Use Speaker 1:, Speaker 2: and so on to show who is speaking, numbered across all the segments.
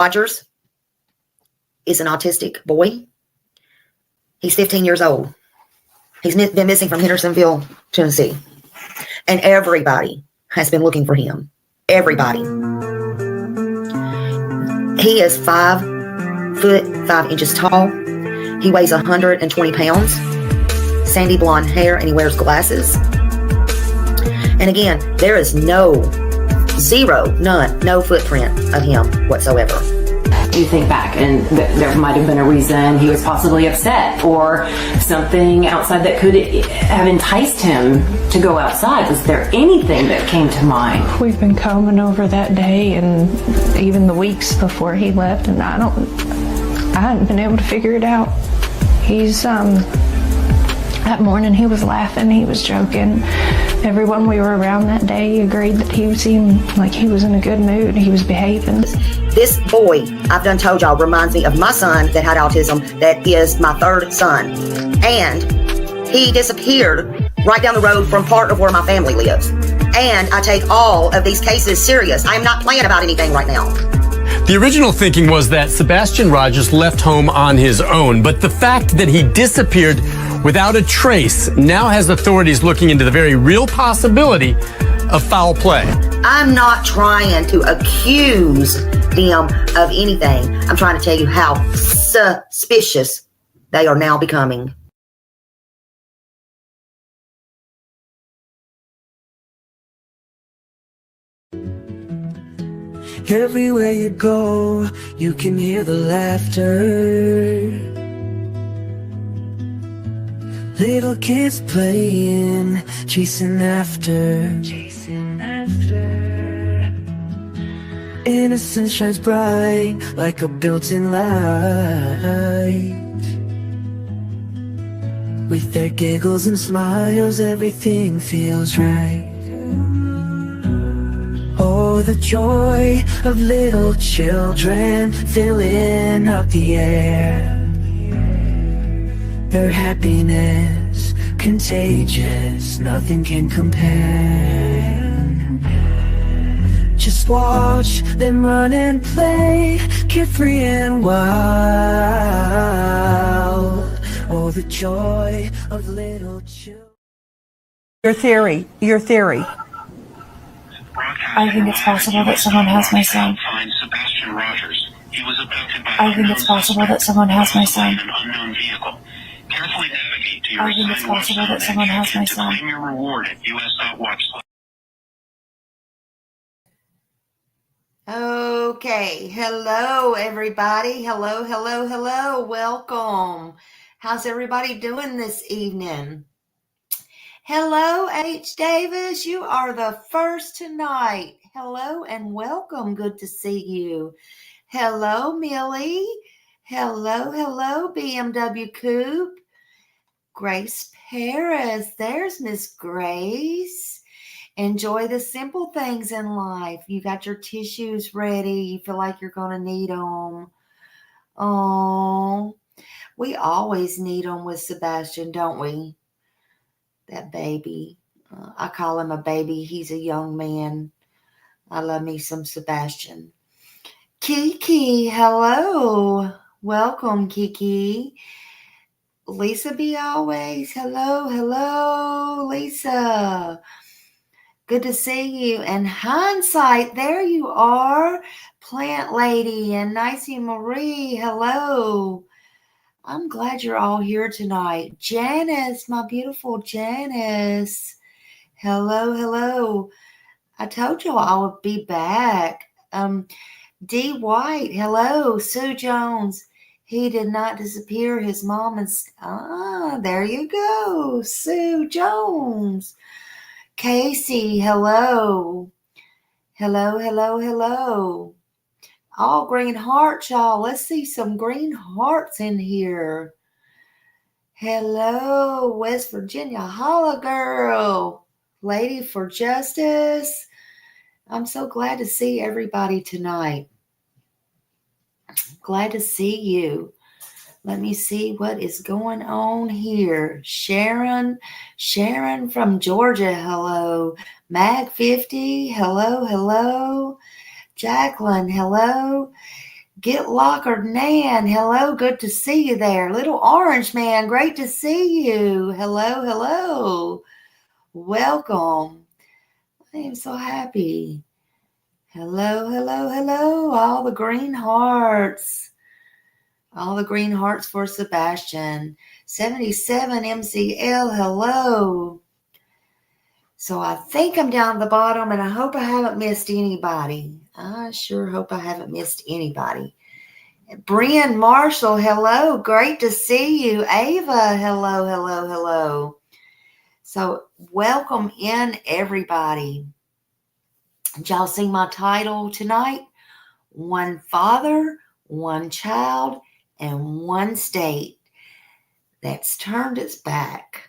Speaker 1: Rogers is an autistic boy. He's 15 years old. He's been missing from Hendersonville, Tennessee. And everybody has been looking for him. Everybody. He is 5 foot 5 inches tall. He weighs 120 pounds. Sandy blonde hair, and he wears glasses. And again, there is no footprint of him whatsoever.
Speaker 2: You think back, and there might have been a reason he was possibly upset or something outside that could have enticed him to go outside. Was there anything that came to mind?
Speaker 3: We've been combing over that day and even the weeks before he left, and I hadn't been able to figure it out. That morning he was laughing, he was joking. Everyone we were around that day agreed that he seemed like he was in a good mood. He was behaving.
Speaker 1: This boy, I've done told y'all, reminds me of my son that had autism, that is my third son. And he disappeared right down the road from part of where my family lives. And I take all of these cases serious. I am not playing about anything right now.
Speaker 4: The original thinking was that Sebastian Rogers left home on his own, but the fact that he disappeared without a trace now has authorities looking into the very real possibility of foul play.
Speaker 1: I'm not trying to accuse them of anything. I'm trying to tell you how suspicious they are now becoming.
Speaker 5: Everywhere you go, you can hear the laughter. Little kids playing, chasing after. Innocence shines bright like a built-in light. With their giggles and smiles, everything feels right. Oh, the joy of little children filling up the air. Their happiness, contagious, nothing can compare. Just watch them run and play, carefree and wild. Oh, the joy of little children.
Speaker 6: Your theory.
Speaker 7: I think it's possible that someone has my son. I think it's possible that someone has my son. I think it's possible that someone has my son.
Speaker 1: Okay, hello everybody. Hello. Welcome. How's everybody doing this evening? Hello, H. Davis. You are the first tonight. Hello and welcome. Good to see you. Hello, Millie. Hello, BMW Coupe. Grace Paris. There's Miss Grace. Enjoy the simple things in life. You got your tissues ready. You feel like you're going to need them. Oh, we always need them with Sebastian, don't we? That baby. I call him a baby. He's a young man. I love me some Sebastian. Kiki, hello. Welcome, Kiki. Lisa be always. Hello, Lisa. Good to see you. And Hindsight, there you are. Plant Lady and Nicey Marie, hello. I'm glad you're all here tonight. Janice, my beautiful Janice. Hello. I told y'all I would be back. D. White, hello. Sue Jones, he did not disappear. His mom is, there you go. Sue Jones. Casey, hello. Hello. All green hearts, y'all. Let's see some green hearts in here. Hello, West Virginia. Holla, girl. Lady for Justice. I'm so glad to see everybody tonight. Glad to see you. Let me see what is going on here. Sharon from Georgia, hello. Mag 50, hello. Jacqueline, hello. Get Locker Nan, hello, good to see you there. Little Orange Man, great to see you. Hello, hello. Welcome. I am so happy. Hello, hello, hello. All the green hearts. All the green hearts for Sebastian. 77 MCL, hello. So I think I'm down at the bottom, and I hope I haven't missed anybody. I sure hope I haven't missed anybody. Brian Marshall, hello. Great to see you. Ava, hello, hello, hello. So welcome in, everybody. Did y'all see my title tonight? One father, one child, and one state that's turned its back.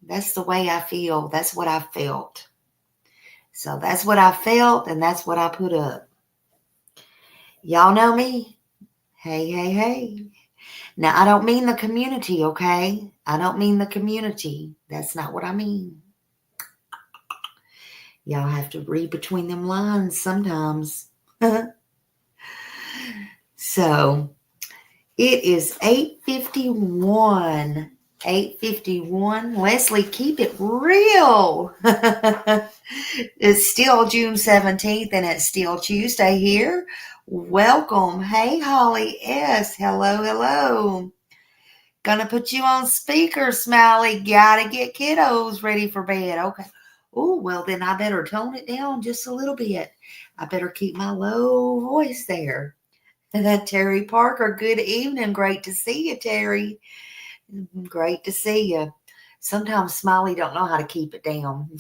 Speaker 1: That's the way I feel. That's what I felt. So that's what I felt, and that's what I put up. Y'all know me? Hey, hey, hey. Now, I don't mean the community, okay? I don't mean the community. That's not what I mean. Y'all have to read between them lines sometimes. So, it is 8:51. 8:51. Leslie, keep it real. It's still June 17th, and it's still Tuesday here. Welcome. Hey, Holly S. Hello, hello. Gonna put you on speaker, Smiley. Gotta get kiddos ready for bed. Okay. Oh, well, then I better tone it down just a little bit. I better keep my low voice there. And then Terry Parker, good evening. Great to see you, Terry. Great to see you. Sometimes Smiley don't know how to keep it down.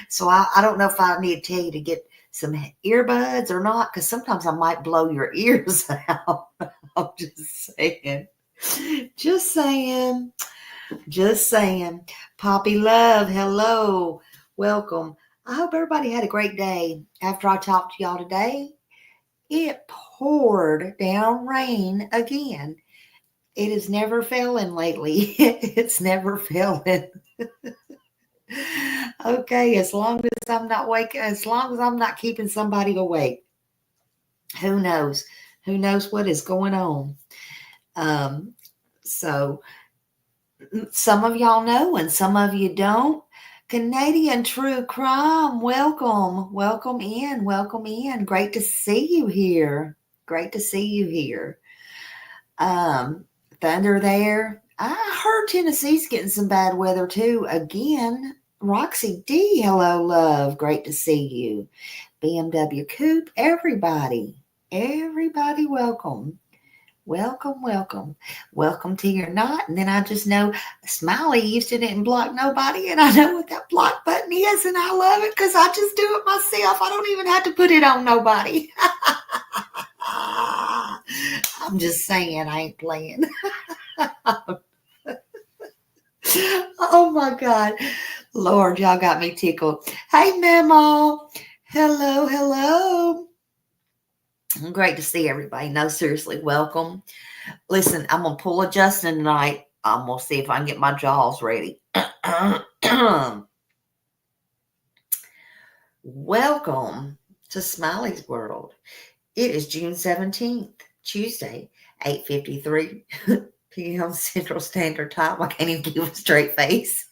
Speaker 1: So I don't know if I need to tell you to get some earbuds or not, because sometimes I might blow your ears out. I'm just saying. Just saying. Just saying. Poppy Love, hello. Welcome. I hope everybody had a great day. After I talked to y'all today, it poured down rain again. It is never failing lately. It's never failing. Okay, as long as I'm not waking, as long as I'm not keeping somebody awake. Who knows? Who knows what is going on? So some of y'all know and some of you don't. Canadian True Crime, welcome. Welcome in. Welcome in. Great to see you here. Great to see you here. Thunder there. I heard Tennessee's getting some bad weather too. Again, Roxy D, hello, love. Great to see you. BMW Coupe, everybody. Everybody, welcome. Welcome, welcome. Welcome to your night. And then I just know Smiley used to didn't block nobody, and I know what that block button is, and I love it because I just do it myself. I don't even have to put it on nobody. I'm just saying, I ain't playing. Oh my God. Lord, y'all got me tickled. Hey, Memo. Hello, hello. Great to see everybody. No, seriously, welcome. Listen, I'm going to pull a Justin tonight. I'm going to see if I can get my jaws ready. Welcome to Smiley's World. It is June 17th, Tuesday, 8:53 p.m. Central Standard Time. I can't even give a straight face.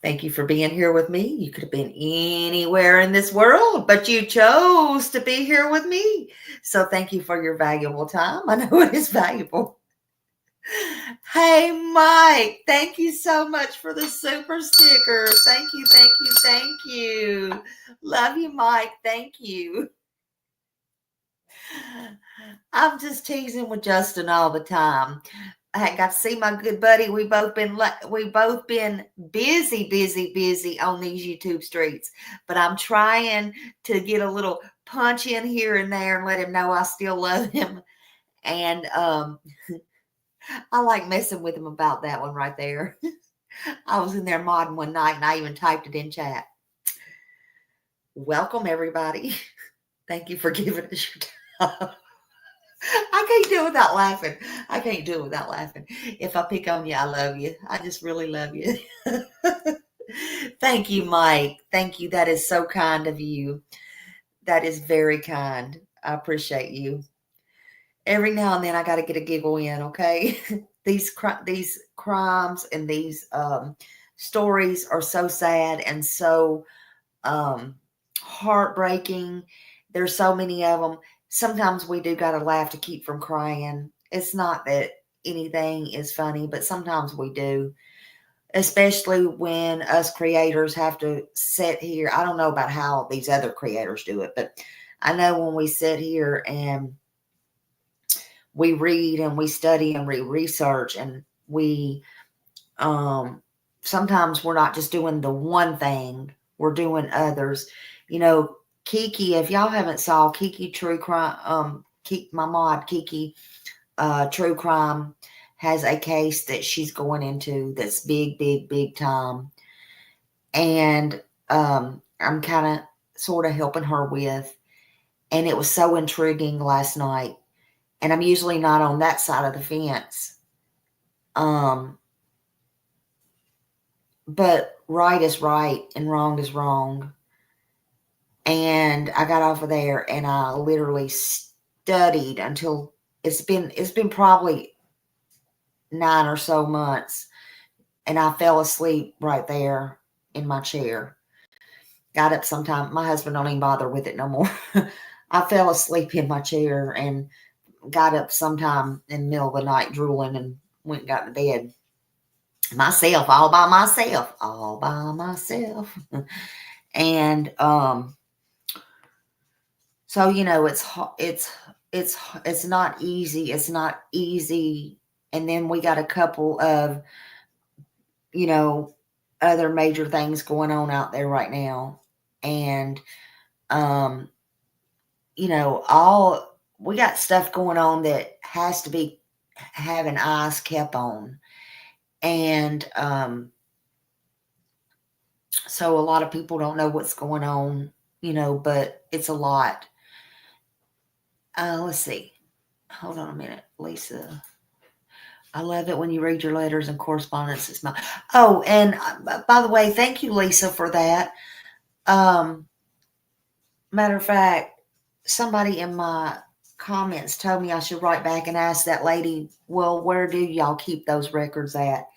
Speaker 1: Thank you for being here with me. You could have been anywhere in this world, but you chose to be here with me. So thank you for your valuable time. I know it is valuable. Hey, Mike, thank you so much for the super sticker. Thank you, thank you, thank you. Love you, Mike. Thank you. I'm just teasing with Justin all the time. I got to see my good buddy. We both been busy on these YouTube streets. But I'm trying to get a little punch in here and there and let him know I still love him. And I like messing with him about that one right there. I was in there modding one night and I even typed it in chat. Welcome, everybody. Thank you for giving us your time. I can't do it without laughing. I can't do it without laughing. If I pick on you, I love you. I just really love you. Thank you, Mike. Thank you. That is so kind of you. That is very kind. I appreciate you. Every now and then I got to get a giggle in, okay? These crimes and these stories are so sad and so heartbreaking. There's so many of them. Sometimes we do got to laugh to keep from crying. It's not that anything is funny, but sometimes we do. Especially when us creators have to sit here. I don't know about how these other creators do it, but I know when we sit here and we read and we study and we research and we sometimes we're not just doing the one thing, we're doing others. You know, Kiki, if y'all haven't saw Kiki True Crime, my mod Kiki True Crime has a case that she's going into that's big time. And I'm kind of sort of helping her with. And it was so intriguing last night. And I'm usually not on that side of the fence. But right is right and wrong is wrong. And I got off of there and I literally studied until it's been probably 9 or so months. And I fell asleep right there in my chair. Got up sometime. My husband don't even bother with it no more. I fell asleep in my chair and got up sometime in the middle of the night drooling and went and got in bed. Myself, all by myself. And so, you know, it's not easy. It's not easy. And then we got a couple of, you know, other major things going on out there right now. And, you know, we got stuff going on that has to be having eyes kept on. And, so a lot of people don't know what's going on, you know, but it's a lot. Let's see. Hold on a minute, Lisa. I love it when you read your letters and correspondences. Oh, and by the way, thank you, Lisa, for that. Matter of fact, somebody in my comments told me I should write back and ask that lady, well, where do y'all keep those records at?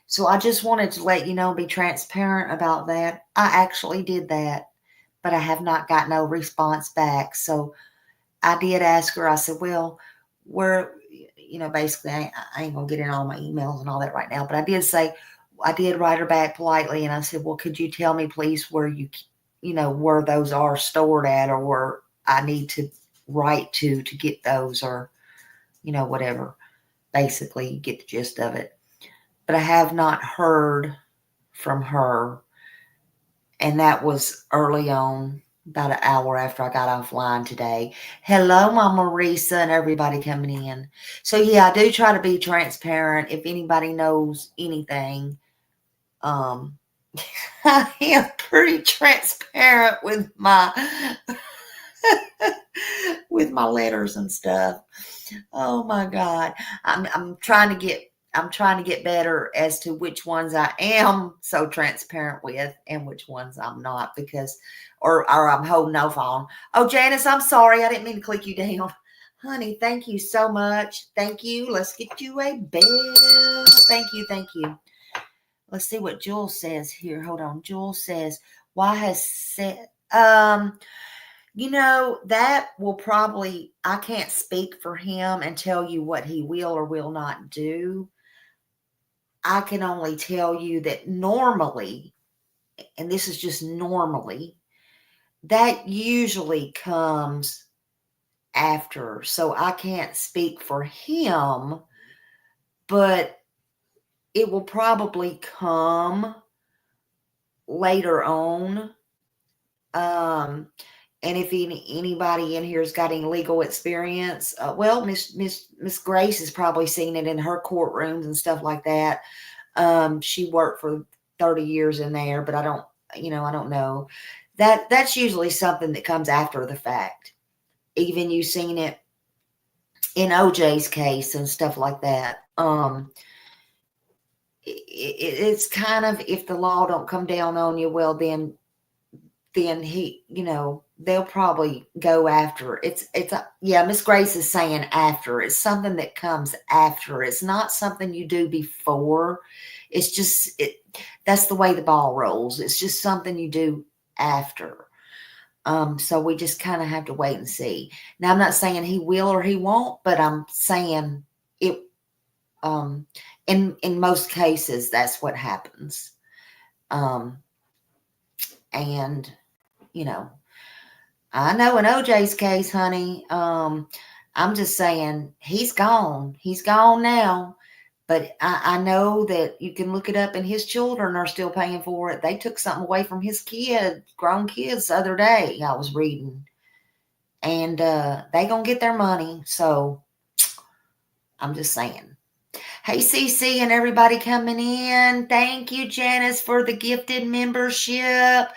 Speaker 1: So I just wanted to let you know, be transparent about that. I actually did that, but I have not got no response back. So I did ask her. I said, well, where, you know, basically I ain't going to get in all my emails and all that right now. But I did write her back politely. And I said, well, could you tell me please where you know, where those are stored at, or where I need to write to get those, or, you know, whatever. Basically, you get the gist of it. But I have not heard from her. And that was early on, about an hour after I got offline today. Hello, Mama Risa, and everybody coming in. So, yeah, I do try to be transparent. If anybody knows anything, I am pretty transparent with my with my letters and stuff. Oh my God. I'm trying to get better as to which ones I am so transparent with and which ones I'm not, because or I'm holding off on. Oh, Janice, I'm sorry. I didn't mean to click you down. Honey, thank you so much. Thank you. Let's get you a bell. Thank you. Let's see what Jules says here. Hold on. Jules says, why has Seth, you know, that will probably, I can't speak for him and tell you what he will or will not do. I can only tell you that normally, and this is just normally, that usually comes after. So I can't speak for him, but it will probably come later on. And if anybody in here has got any legal experience, well, Miss Grace has probably seen it in her courtrooms and stuff like that. She worked for 30 years in there, but I don't know. That's usually something that comes after the fact. Even you seen it in OJ's case and stuff like that. It's kind of, if the law don't come down on you, well, then then they'll probably go after. Miss Grace is saying after. It's something that comes after. It's not something you do before. It's just, that's the way the ball rolls. It's just something you do after. So we just kind of have to wait and see. Now, I'm not saying he will or he won't, but I'm saying it, in most cases, that's what happens. And, I know in OJ's case, honey, I'm just saying he's gone. He's gone now. But I know that you can look it up, and his children are still paying for it. They took something away from his grown kids the other day, I was reading. And they going to get their money. So I'm just saying. Hey, CC and everybody coming in. Thank you, Janice, for the gifted membership.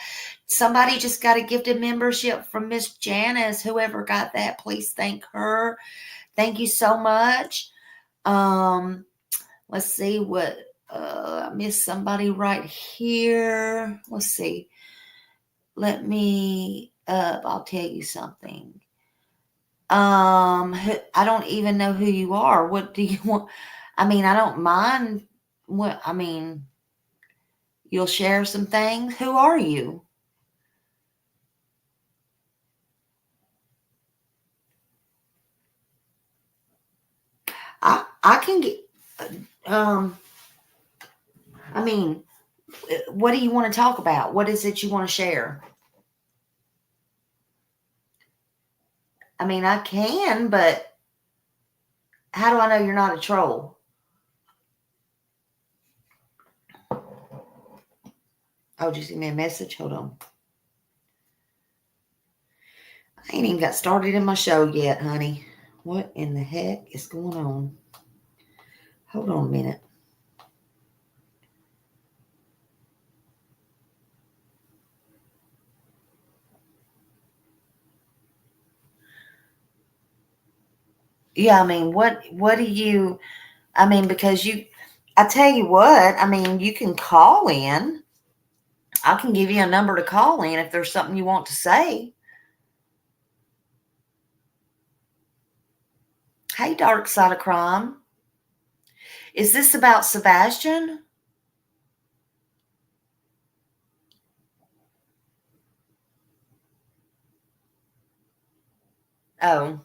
Speaker 1: Somebody just got a gifted membership from Miss Janice. Whoever got that, please thank her. Thank you so much. Let's see what I missed somebody right here. Let's see. Let me I'll tell you something. I don't even know who you are. What do you want? I mean, I don't mind you'll share some things. Who are you? I can get what do you want to talk about? What is it you want to share? I can, but how do I know you're not a troll? Oh, just give me a message. Hold on. I ain't even got started in my show yet, honey. What in the heck is going on? Hold on a minute. Yeah, what do you, because I tell you what, you can call in. I can give you a number to call in if there's something you want to say. Hey, Dark Side of Crime. Is this about Sebastian? Oh.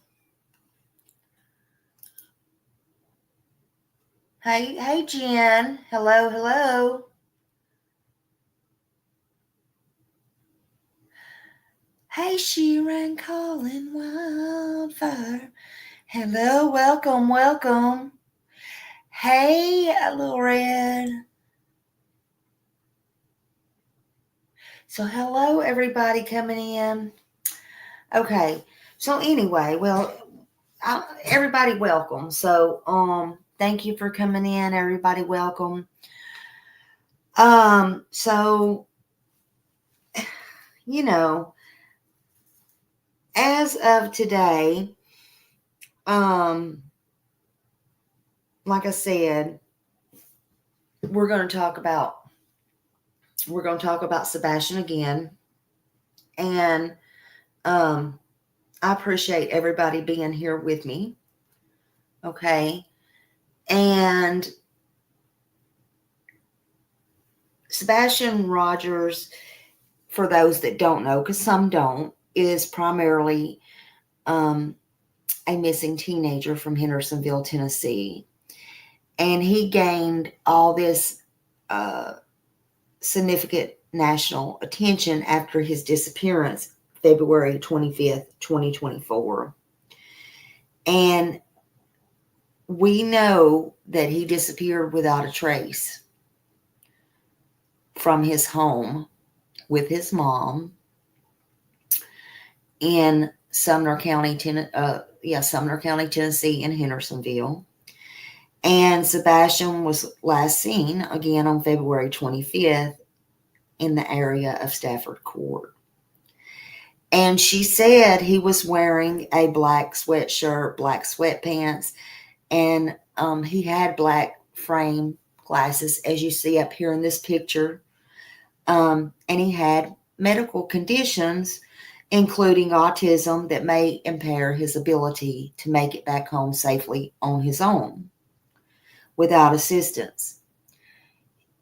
Speaker 1: Hey, Jen. Hello. Hey, Sheeran calling wildfire. Hello, welcome. Hey, Little Red. So, hello, everybody coming in. Okay. So, anyway, everybody welcome. So, thank you for coming in. Everybody welcome. So, as of today, like I said, we're going to talk about Sebastian again. And I appreciate everybody being here with me. Okay. And Sebastian Rogers, for those that don't know, because some don't, is primarily a missing teenager from Hendersonville, Tennessee. And he gained all this significant national attention after his disappearance, February 25th, 2024. And we know that he disappeared without a trace from his home with his mom in Sumner County, Tennessee, in Hendersonville. And Sebastian was last seen again on February 25th in the area of Stafford Court. And she said he was wearing a black sweatshirt, black sweatpants, and he had black frame glasses, as you see up here in this picture. And he had medical conditions, including autism, that may impair his ability to make it back home safely on his own without assistance.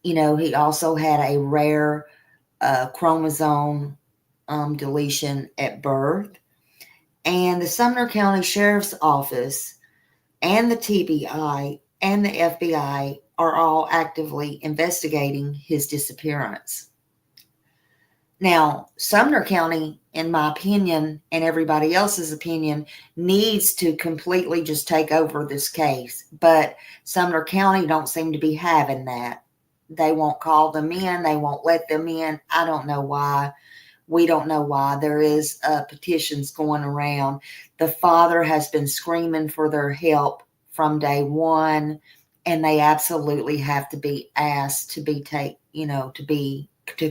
Speaker 1: He also had a rare chromosome deletion at birth. And the Sumner County Sheriff's Office and the TBI and the FBI are all actively investigating his disappearance. Now, Sumner County, in my opinion, and everybody else's opinion, needs to completely just take over this case. But Sumner County don't seem to be having that. They won't call them in. They won't let them in. I don't know why. We don't know why. There is petitions going around. The father has been screaming for their help from day one, and they absolutely have to be asked to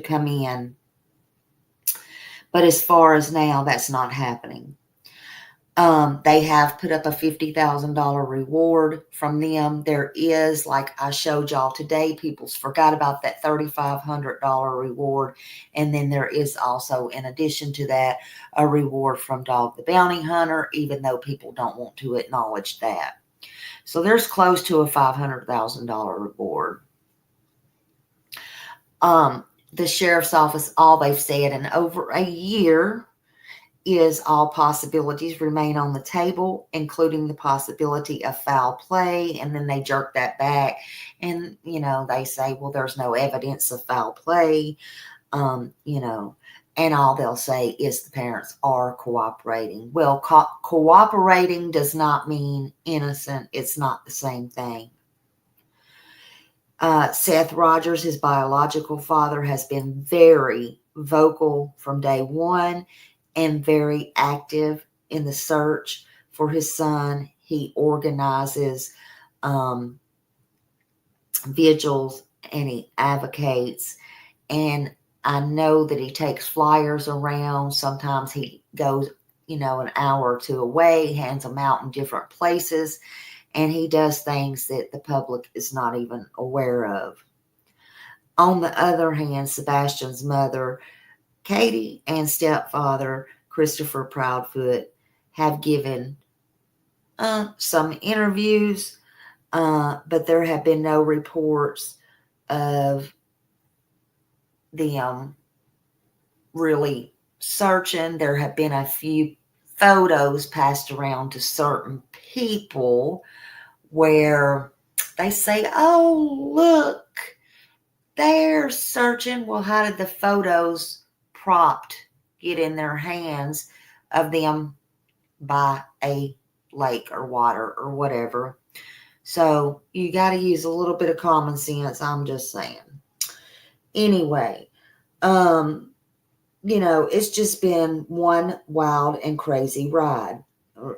Speaker 1: come in. But as far as now, that's not happening. They have put up a $50,000 reward from them. There is, like I showed y'all today, people's forgot about that $3,500 reward. And then there is also, in addition to that, a reward from Dog the Bounty Hunter, even though people don't want to acknowledge that. So there's close to a $500,000 reward. The sheriff's office, all they've said in over a year is all possibilities remain on the table, including the possibility of foul play. And then they jerk that back and, they say, well, there's no evidence of foul play, and all they'll say is the parents are cooperating. Well, cooperating does not mean innocent. It's not the same thing. Seth Rogers, his biological father, has been very vocal from day one and very active in the search for his son. He organizes vigils and he advocates. And I know that he takes flyers around. Sometimes he goes, an hour or two away, hands them out in different places. And he does things that the public is not even aware of. On the other hand, Sebastian's mother, Katie, and stepfather, Christopher Proudfoot, have given some interviews, but there have been no reports of them really searching. There have been a few photos passed around to certain people where they say, oh, look, they're searching. Well, how did the photos propped get in their hands of them by a lake or water or whatever? So you got to use a little bit of common sense. I'm just saying. Anyway, it's just been one wild and crazy ride.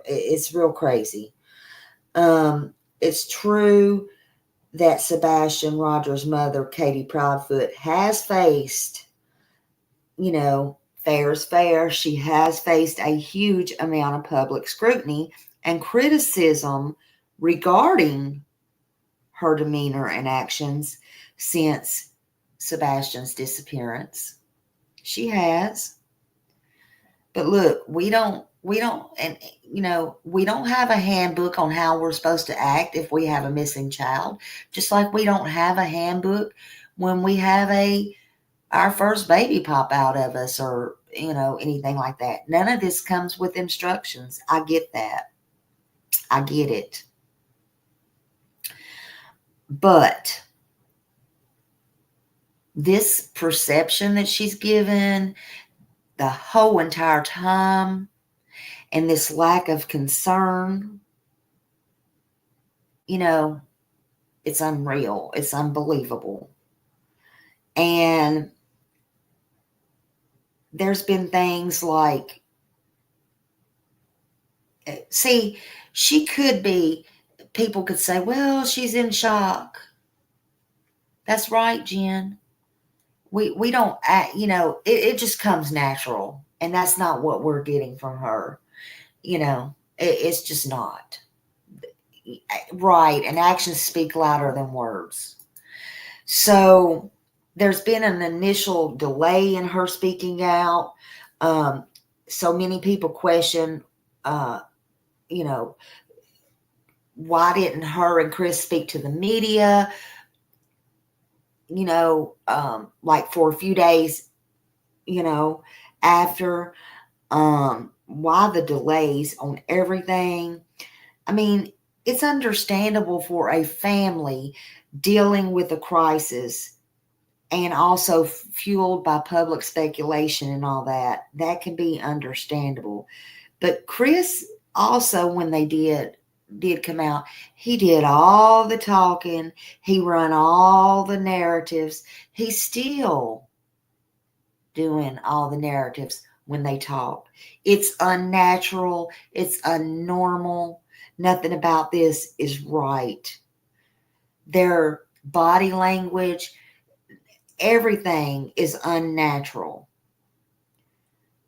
Speaker 1: It's real crazy. It's true that Sebastian Rogers' mother, Katie Proudfoot, has faced, fair is fair. She has faced a huge amount of public scrutiny and criticism regarding her demeanor and actions since Sebastian's disappearance. She has. But look, we don't have a handbook on how we're supposed to act if we have a missing child, just like we don't have a handbook when we have our first baby pop out of us or, anything like that. None of this comes with instructions. I get that. I get it. But this perception that she's given the whole entire time and this lack of concern, it's unreal. It's unbelievable. And there's been things like, see, she could be, people could say, well, she's in shock. That's right, Jen. We don't act, it just comes natural. And that's not what we're getting from her. It's just not. Right. And actions speak louder than words. So there's been an initial delay in her speaking out. So many people question, why didn't her and Chris speak to the media? Like for a few days, after. Why the delays on everything? I mean, it's understandable for a family dealing with a crisis and also fueled by public speculation and all that. That can be understandable. But Chris also, when they did come out, he did all the talking. He run all the narratives. He's still doing all the narratives when they talk. It's unnatural. It's unnormal. Nothing about this is right. Their body language, everything is unnatural.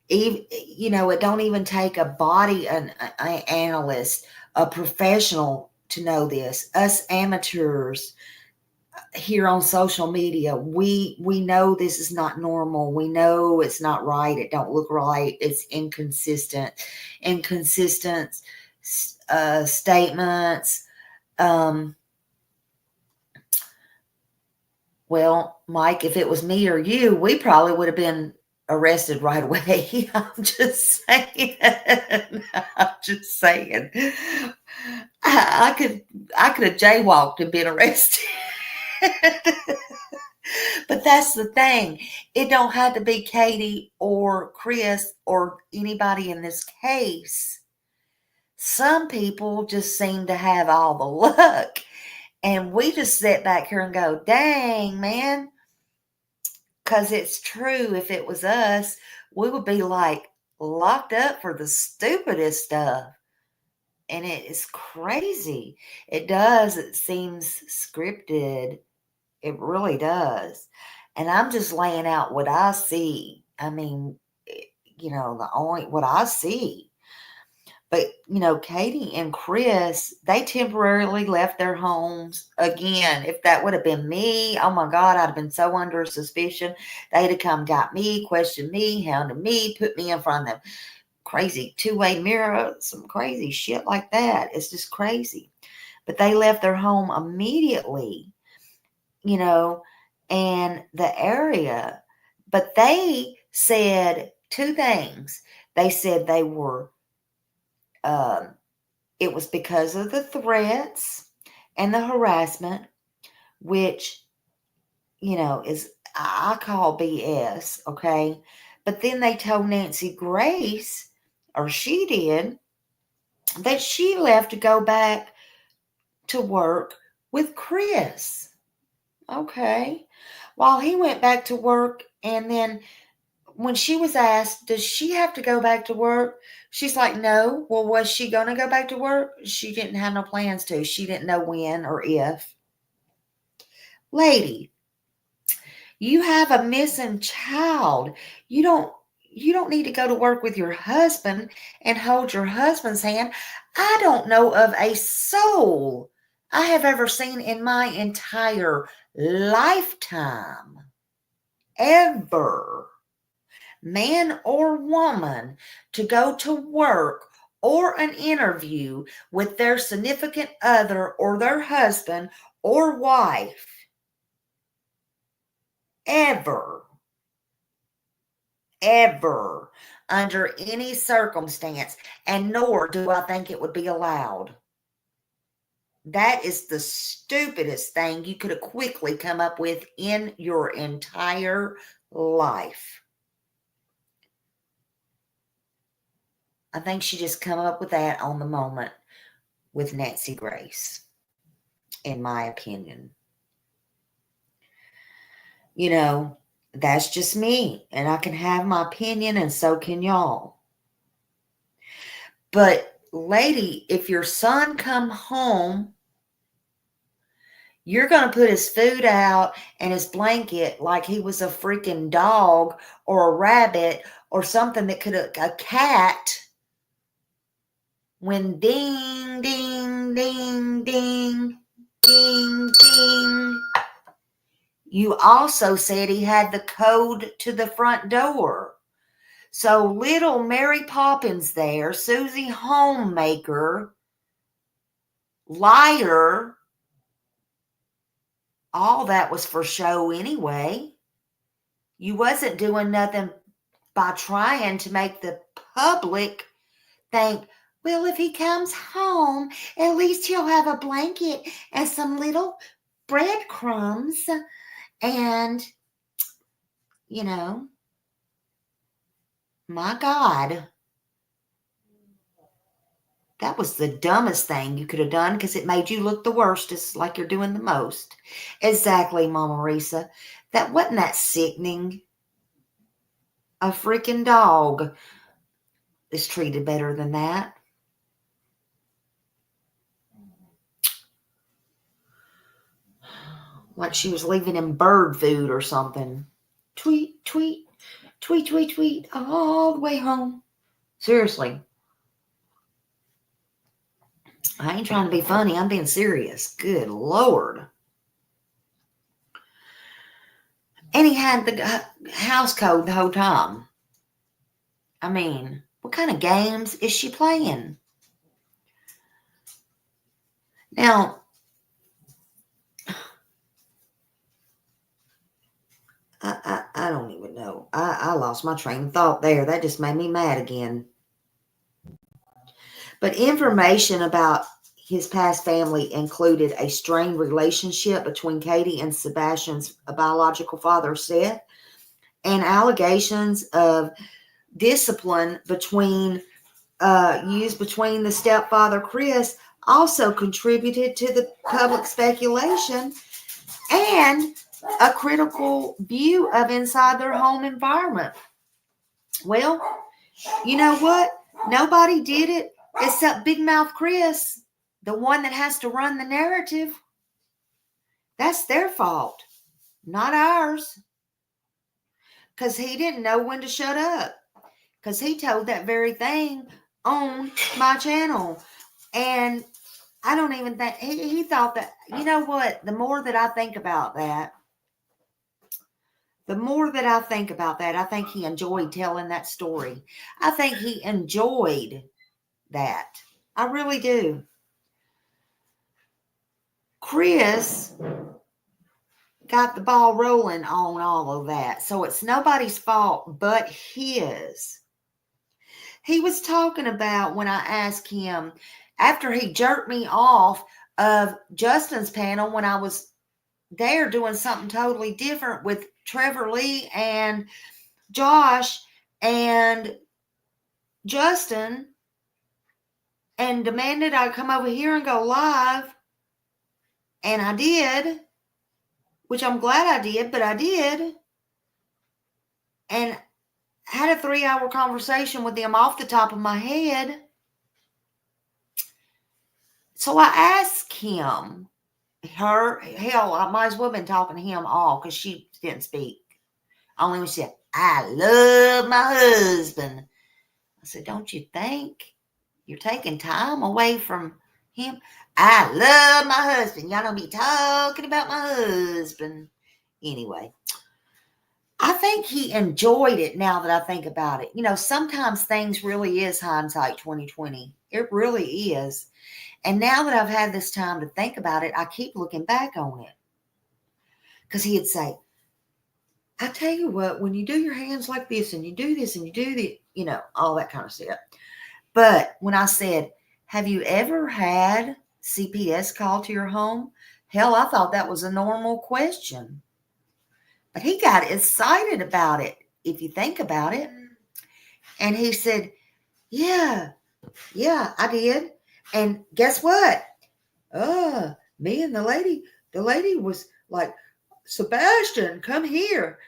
Speaker 1: It don't even take a body analyst, a professional to know this. Us amateurs here on social media, we know this is not normal. We know it's not right. It don't look right. It's inconsistent statements. Well, Mike, if it was me or you, we probably would have been arrested right away. I'm just saying. I could have jaywalked and been arrested. But that's the thing. It don't have to be Katie or Chris or anybody in this case. Some people just seem to have all the luck. And we just sit back here and go, dang, man. Because it's true. If it was us, we would be like locked up for the stupidest stuff. And it is crazy. It does. It seems scripted. It really does. And I'm just laying out what I see. I mean, what I see. But, Katie and Chris, they temporarily left their homes. Again, if that would have been me, oh my God, I'd have been so under suspicion. They'd have come, got me, questioned me, hounded me, put me in front of them. Crazy two-way mirror, some crazy shit like that. It's just crazy. But they left their home immediately, and the area. But they said two things. They said they were, it was because of the threats and the harassment, which, is, I call BS, okay? But then they told Nancy Grace, or she did, that she left to go back to work with Chris. Okay. While he went back to work, and then when she was asked, does she have to go back to work? She's like, no. Well, was she going to go back to work? She didn't have no plans to. She didn't know when or if. Lady, you have a missing child. You don't need to go to work with your husband and hold your husband's hand. I don't know of a soul I have ever seen in my entire lifetime, ever, man or woman, to go to work or an interview with their significant other or their husband or wife, ever, under any circumstance, and nor do I think it would be allowed. That is the stupidest thing you could have quickly come up with in your entire life. I think she just come up with that on the moment with Nancy Grace, in my opinion. That's just me, and I can have my opinion, and so can y'all. But lady, if your son come home, you're going to put his food out and his blanket like he was a freaking dog or a rabbit or something that could have, a cat, when ding, ding, ding, ding, ding, ding, You also said he had the code to the front door. So little Mary Poppins there, Susie Homemaker, liar, all that was for show anyway. You wasn't doing nothing by trying to make the public think, well, if he comes home, at least he'll have a blanket and some little breadcrumbs. And, you know, my God, that was the dumbest thing you could have done because it made you look the worst. It's like you're doing the most. Exactly, Mama Risa. That wasn't that sickening. A freaking dog is treated better than that. Like she was leaving him bird food or something. Tweet, tweet, tweet, tweet, tweet, all the way home. Seriously. I ain't trying to be funny. I'm being serious. Good Lord. And he had the house code the whole time. I mean, what kind of games is she playing? Now, I don't even know. I lost my train of thought there. That just made me mad again. But information about his past family included a strained relationship between Katie and Sebastian's biological father, Seth, and allegations of discipline used between the stepfather, Chris, also contributed to the public speculation and a critical view of inside their home environment. Well, you know what? Nobody did it except Big Mouth Chris, the one that has to run the narrative. That's their fault, not ours. Because he didn't know when to shut up. Because he told that very thing on my channel. And I don't even think, he thought that, you know what, the more that I think about that, I think he enjoyed telling that story. I think he enjoyed that. I really do. Chris got the ball rolling on all of that. So it's nobody's fault but his. He was talking about when I asked him, after he jerked me off of Justin's panel when I was there doing something totally different with Trevor Lee and Josh and Justin, and demanded I come over here and go live. And I did, which I'm glad I did, but I did. And had a 3-hour conversation with him off the top of my head. So I asked him, I might as well have been talking to him all because she didn't speak. Only when she said, I love my husband. I said, don't you think you're taking time away from him? I love my husband. Y'all don't be talking about my husband. Anyway, I think he enjoyed it now that I think about it. You know, sometimes things really is hindsight 2020. It really is. And now that I've had this time to think about it, I keep looking back on it. Because he'd say, I tell you what, when you do your hands like this and you do this and you do the, you know, all that kind of stuff. But when I said, have you ever had CPS call to your home? Hell, I thought that was a normal question. But he got excited about it, if you think about it. And he said, yeah, I did. And guess what? Me and the lady was like, Sebastian, come here.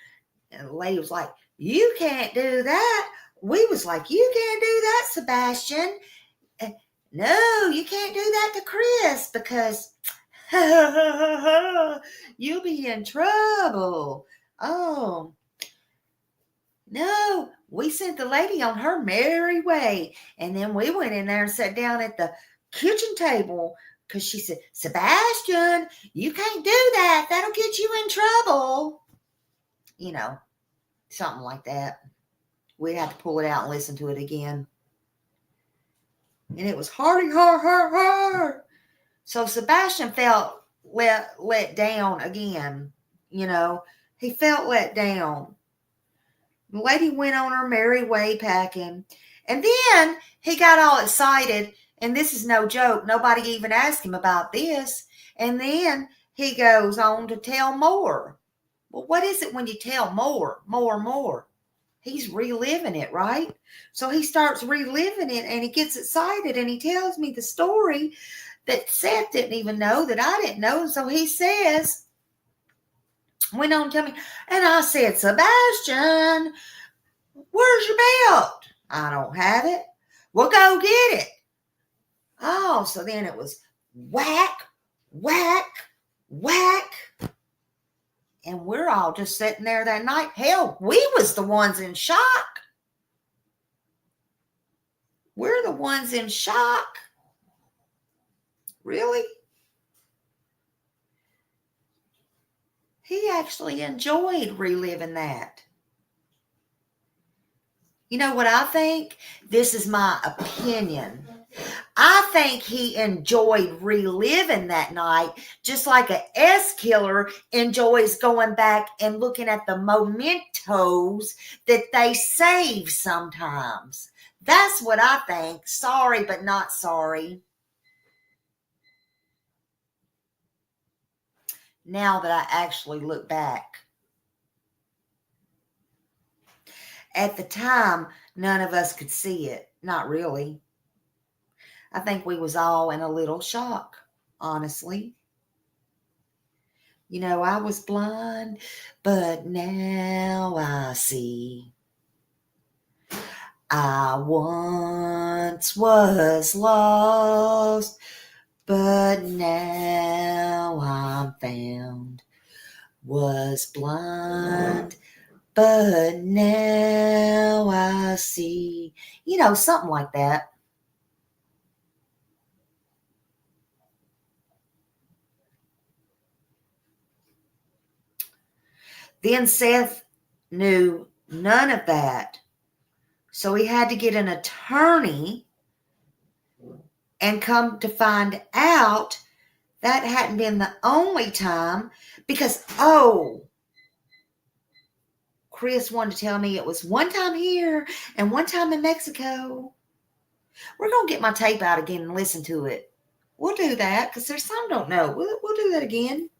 Speaker 1: And the lady was like, you can't do that. We was like, you can't do that, Sebastian. No, you can't do that to Chris because you'll be in trouble. Oh, no, we sent the lady on her merry way. And then we went in there and sat down at the kitchen table because she said, Sebastian, you can't do that. That'll get you in trouble. You know, something like that. We'd have to pull it out and listen to it again. And it was hard. So Sebastian felt let down again. You know, he felt let down. The lady went on her merry way packing. And then he got all excited. And this is no joke. Nobody even asked him about this. And then he goes on to tell more. Well, what is it when you tell more? He's reliving it, right? So he starts reliving it and he gets excited and he tells me the story that Seth didn't even know, that I didn't know. And so he says, went on to tell me, and I said, Sebastian, where's your belt? I don't have it. Well, go get it. Oh, so then it was whack, whack, whack. And we're all just sitting there that night. Hell, we was the ones in shock. We're the ones in shock. Really? He actually enjoyed reliving that. You know what I think? This is my opinion. I think he enjoyed reliving that night, just like an S-killer enjoys going back and looking at the mementos that they save sometimes. That's what I think. Sorry, but not sorry. Now that I actually look back. At the time, none of us could see it. Not really. I think we was all in a little shock, honestly. You know, I was blind, but now I see. I once was lost, but now I'm found. Was blind, but now I see. You know, something like that. Then Seth knew none of that. So he had to get an attorney, and come to find out that hadn't been the only time, because, Chris wanted to tell me it was one time here and one time in Mexico. We're going to get my tape out again and listen to it. We'll do that because there's some don't know. We'll do that again.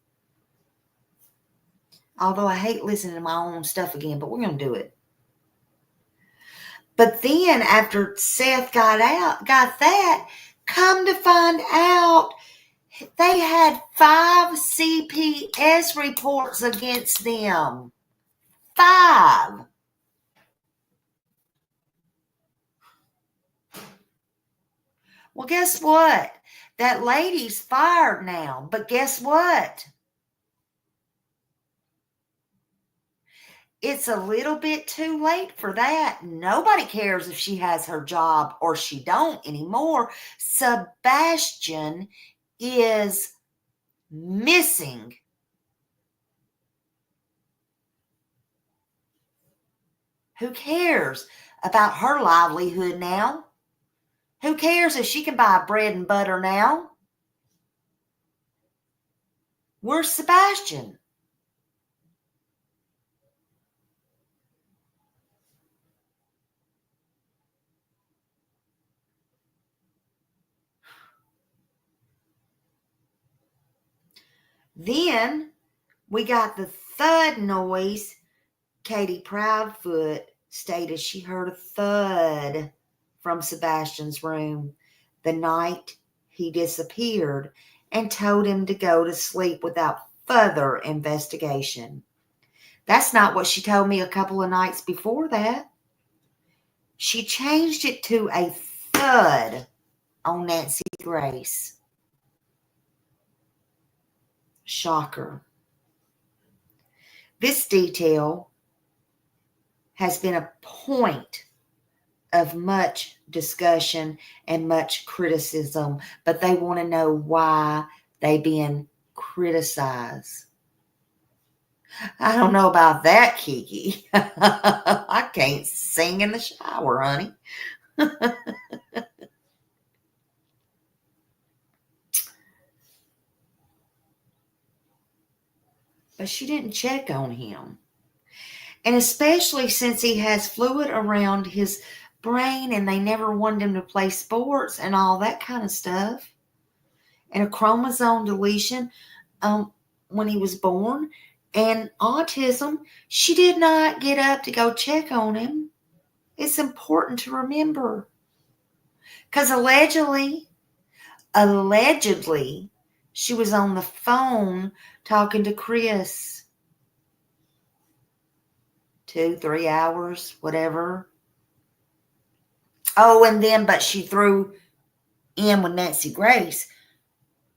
Speaker 1: Although I hate listening to my own stuff again, but we're going to do it. But then after Seth got that, come to find out they had 5 CPS reports against them. 5. Well, guess what? That lady's fired now. But guess what? It's a little bit too late for that. Nobody cares if she has her job or she don't anymore. Sebastian is missing. Who cares about her livelihood now? Who cares if she can buy bread and butter now? Where's Sebastian? Then we got the thud noise. Katie Proudfoot stated she heard a thud from Sebastian's room the night he disappeared, and told him to go to sleep without further investigation. That's not what she told me a couple of nights before that. She changed it to a thud on Nancy Grace. Shocker. This detail has been a point of much discussion and much criticism, but they want to know why they being criticized. I don't know about that, Kiki. I can't sing in the shower, honey. But she didn't check on him. And especially since he has fluid around his brain and they never wanted him to play sports and all that kind of stuff. And a chromosome deletion when he was born. And autism, she did not get up to go check on him. It's important to remember. Because allegedly, she was on the phone talking to Chris. 2-3 hours, whatever. Oh, and then, but she threw in with Nancy Grace.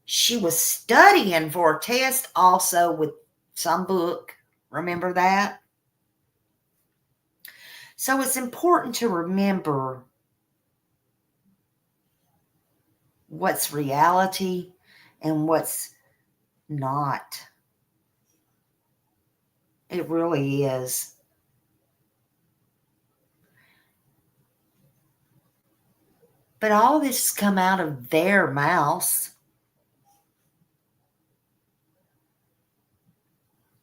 Speaker 1: She was studying for a test also with some book. Remember that? So it's important to remember what's reality and what's not. It really is. But all this has come out of their mouths.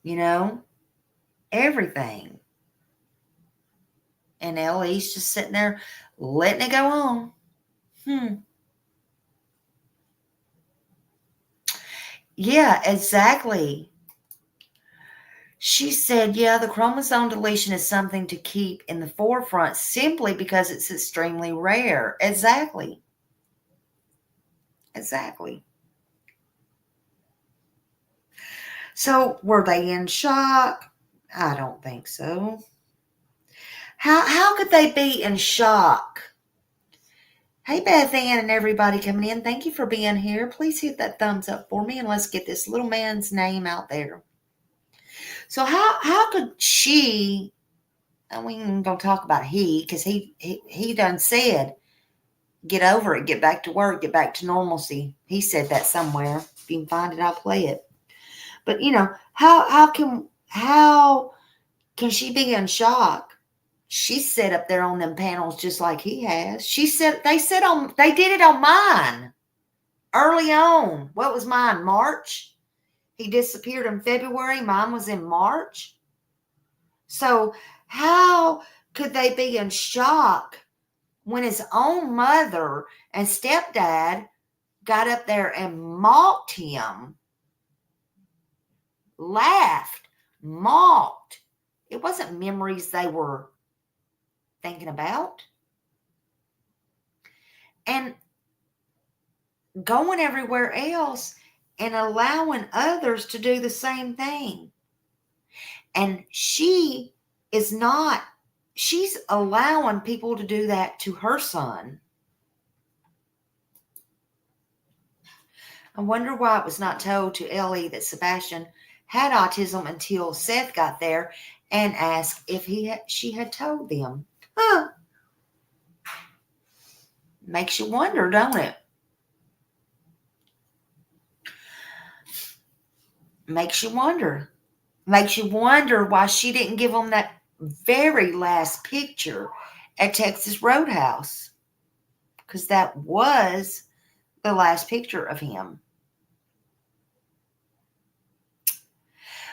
Speaker 1: You know, everything. And Ellie's just sitting there letting it go on. Yeah, exactly. She said, yeah, the chromosome deletion is something to keep in the forefront simply because it's extremely rare. Exactly. So were they in shock? I don't think so. How could they be in shock? Hey, Beth Ann and everybody coming in, thank you for being here. Please hit that thumbs up for me and let's get this little man's name out there. So how could she, and we ain't gonna talk about he, because he done said, get over it, get back to work, get back to normalcy. He said that somewhere. If you can find it, I'll play it. But you know, how can she be in shock? She sat up there on them panels just like he has. They did it on mine early on. What was mine? March? He disappeared in February. Mine was in March. So how could they be in shock when his own mother and stepdad got up there and mocked him, laughed, mocked? It wasn't memories they were thinking about. And going everywhere else and allowing others to do the same thing. And she's allowing people to do that to her son. I wonder why it was not told to Ellie that Sebastian had autism until Seth got there and asked if she had told them. Makes you wonder, don't it? Makes you wonder. Makes you wonder why she didn't give them that very last picture at Texas Roadhouse. Because that was the last picture of him.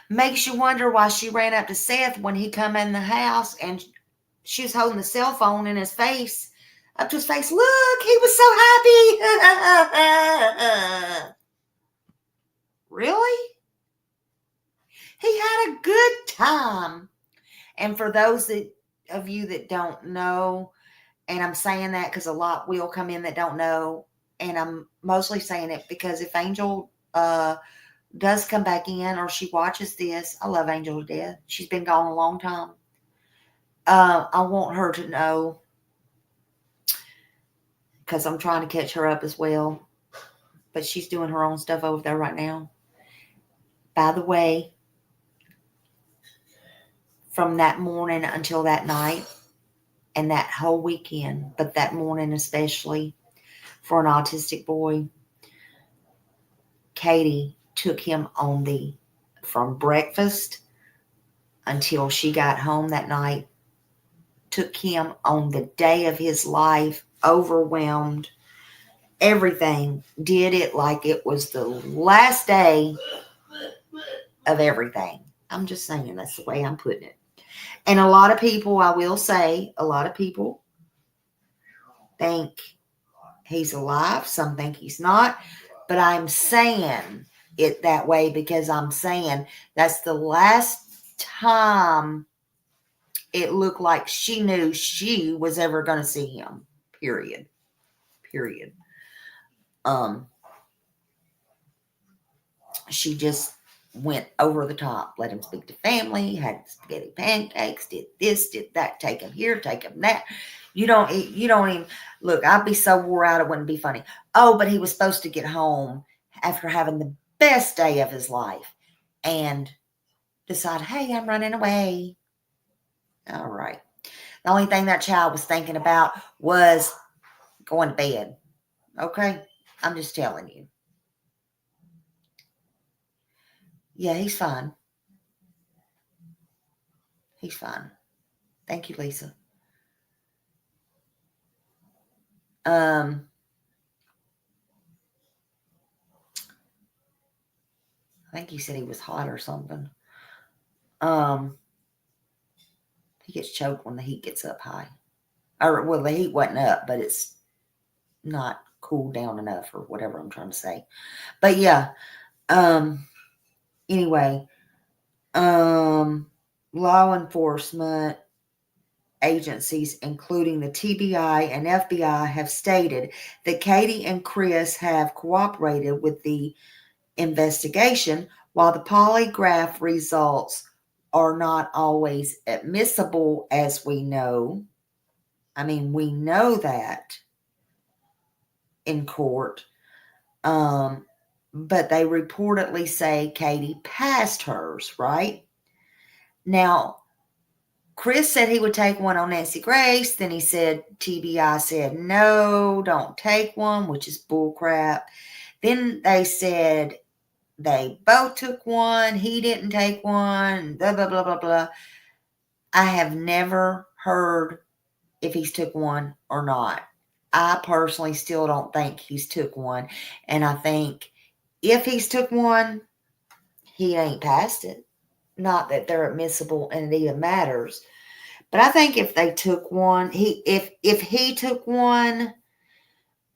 Speaker 1: Makes you wonder why she ran up to Seth when he come in the house and she was holding the cell phone in his face, up to his face. Look, he was so happy. Really? He had a good time. And for those of you that don't know, and I'm saying that because a lot will come in that don't know, and I'm mostly saying it because if Angel does come back in or she watches this, I love Angel to death. She's been gone a long time. I want her to know because I'm trying to catch her up as well. But she's doing her own stuff over there right now. By the way, from that morning until that night, And that whole weekend, but that morning especially, for an autistic boy, Katie took him from breakfast until she got home that night, took him on the day of his life, overwhelmed, everything, did it like it was the last day of everything. I'm just saying, that's the way I'm putting it. And a lot of people, I will say, a lot of people think he's alive. Some think he's not. But I'm saying it that way because I'm saying that's the last time it looked like she knew she was ever going to see him. Period. She just went over the top, let him speak to family, had spaghetti pancakes, did this, did that, take him here, take him that. You don't even look. I'd be so wore out it wouldn't be funny. Oh, but he was supposed to get home after having the best day of his life and decide, hey, I'm running away. All right. The only thing that child was thinking about was going to bed. Okay? I'm just telling you. Yeah, he's fine. He's fine. Thank you, Lisa. I think he said he was hot or something. He gets choked when the heat gets up high. Or, well, the heat wasn't up, but it's not cooled down enough or whatever I'm trying to say. But yeah. Anyway. Law enforcement agencies, including the TBI and FBI, have stated that Katie and Chris have cooperated with the investigation, while the polygraph results are not always admissible, as we know. I mean, we know that in court. But they reportedly say Katie passed hers, right? Now, Chris said he would take one on Nancy Grace. Then he said, TBI said, no, don't take one, which is bullcrap. Then they said they both took one. He didn't take one. Blah, blah, blah, blah, blah. I have never heard if he's took one or not. I personally still don't think he's took one. And I think if he's took one, he ain't passed it. Not that they're admissible and it even matters. But I think if they took one, if he took one,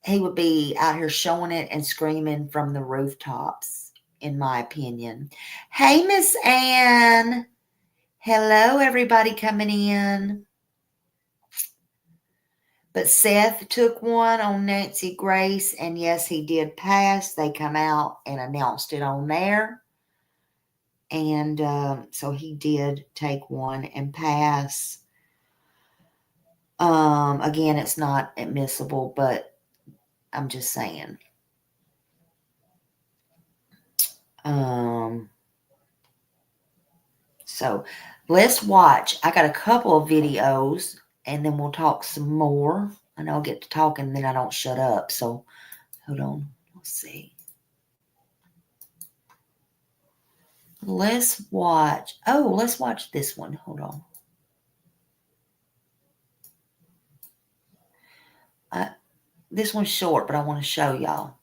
Speaker 1: he would be out here showing it and screaming from the rooftops, in my opinion. Hey, Miss Ann. Hello, everybody coming in. But Seth took one on Nancy Grace, and yes, he did pass. They come out and announced it on there. And so he did take one and pass. Again, it's not admissible, but I'm just saying. So let's watch. I got a couple of videos and then we'll talk some more. And I'll get to talking and then I don't shut up. So hold on. Let's see. Let's watch. Oh, let's watch this one. Hold on. This one's short, but I want to show y'all.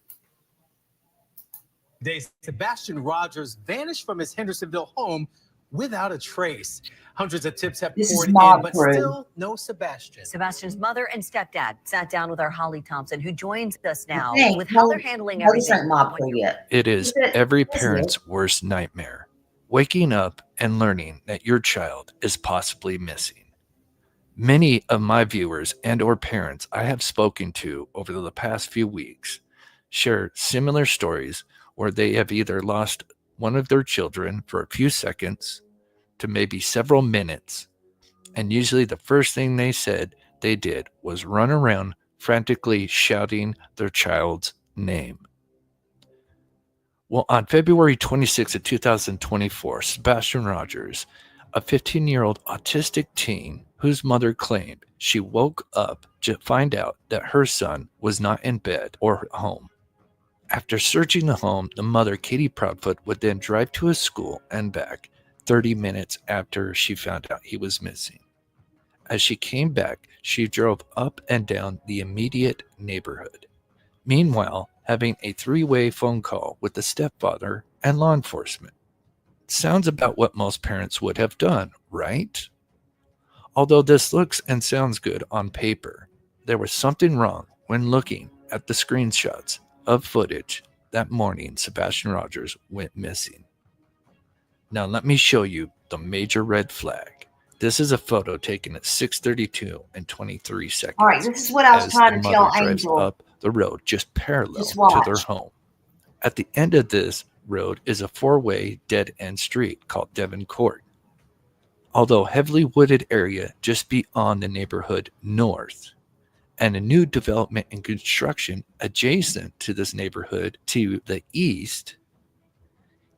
Speaker 8: Sebastian Rogers vanished from his Hendersonville home without a trace. Hundreds of tips have poured in, but still no Sebastian.
Speaker 9: Sebastian's mother and stepdad sat down with our Holly Thompson, who joins us now with how they're handling everything.
Speaker 10: It is every parent's worst nightmare, waking up and learning that your child is possibly missing. Many of my viewers and or parents I have spoken to over the past few weeks share similar stories where they have either lost one of their children for a few seconds to maybe several minutes, and usually the first thing they said they did was run around frantically shouting their child's name. Well, on February 26th of 2024, Sebastian Rogers, a 15-year-old autistic teen whose mother claimed she woke up to find out that her son was not in bed or home. After searching the home, the mother, Katie Proudfoot, would then drive to his school and back 30 minutes after she found out he was missing. As she came back, she drove up and down the immediate neighborhood, meanwhile having a three-way phone call with the stepfather and law enforcement. Sounds about what most parents would have done, right? Although this looks and sounds good on paper, there was something wrong when looking at the screenshots of footage that morning Sebastian Rogers went missing. Now let me show you the major red flag. This is a photo taken at 6:32 and 23 seconds.
Speaker 1: All right, this is what I was trying to tell Angel.
Speaker 10: Up the road just parallel to their home. At the end of this road is a four-way dead-end street called Devon Court. Although heavily wooded area just beyond the neighborhood north, and a new development and construction adjacent to this neighborhood to the east,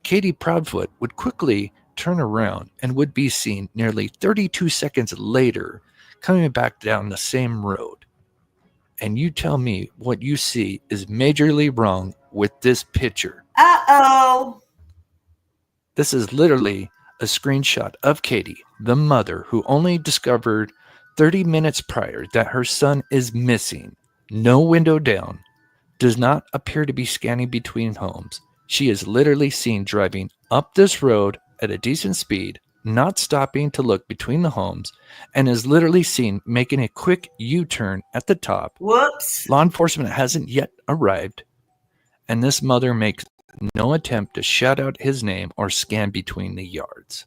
Speaker 10: Katie Proudfoot would quickly turn around and would be seen nearly 32 seconds later coming back down the same road. And you tell me what you see is majorly wrong with this picture.
Speaker 1: Uh-oh.
Speaker 10: This is literally a screenshot of Katie, the mother who only discovered 30 minutes prior that her son is missing, no window down, does not appear to be scanning between homes. She is literally seen driving up this road at a decent speed, not stopping to look between the homes, and is literally seen making a quick U-turn at the top.
Speaker 1: Whoops.
Speaker 10: Law enforcement hasn't yet arrived, and this mother makes no attempt to shout out his name or scan between the yards.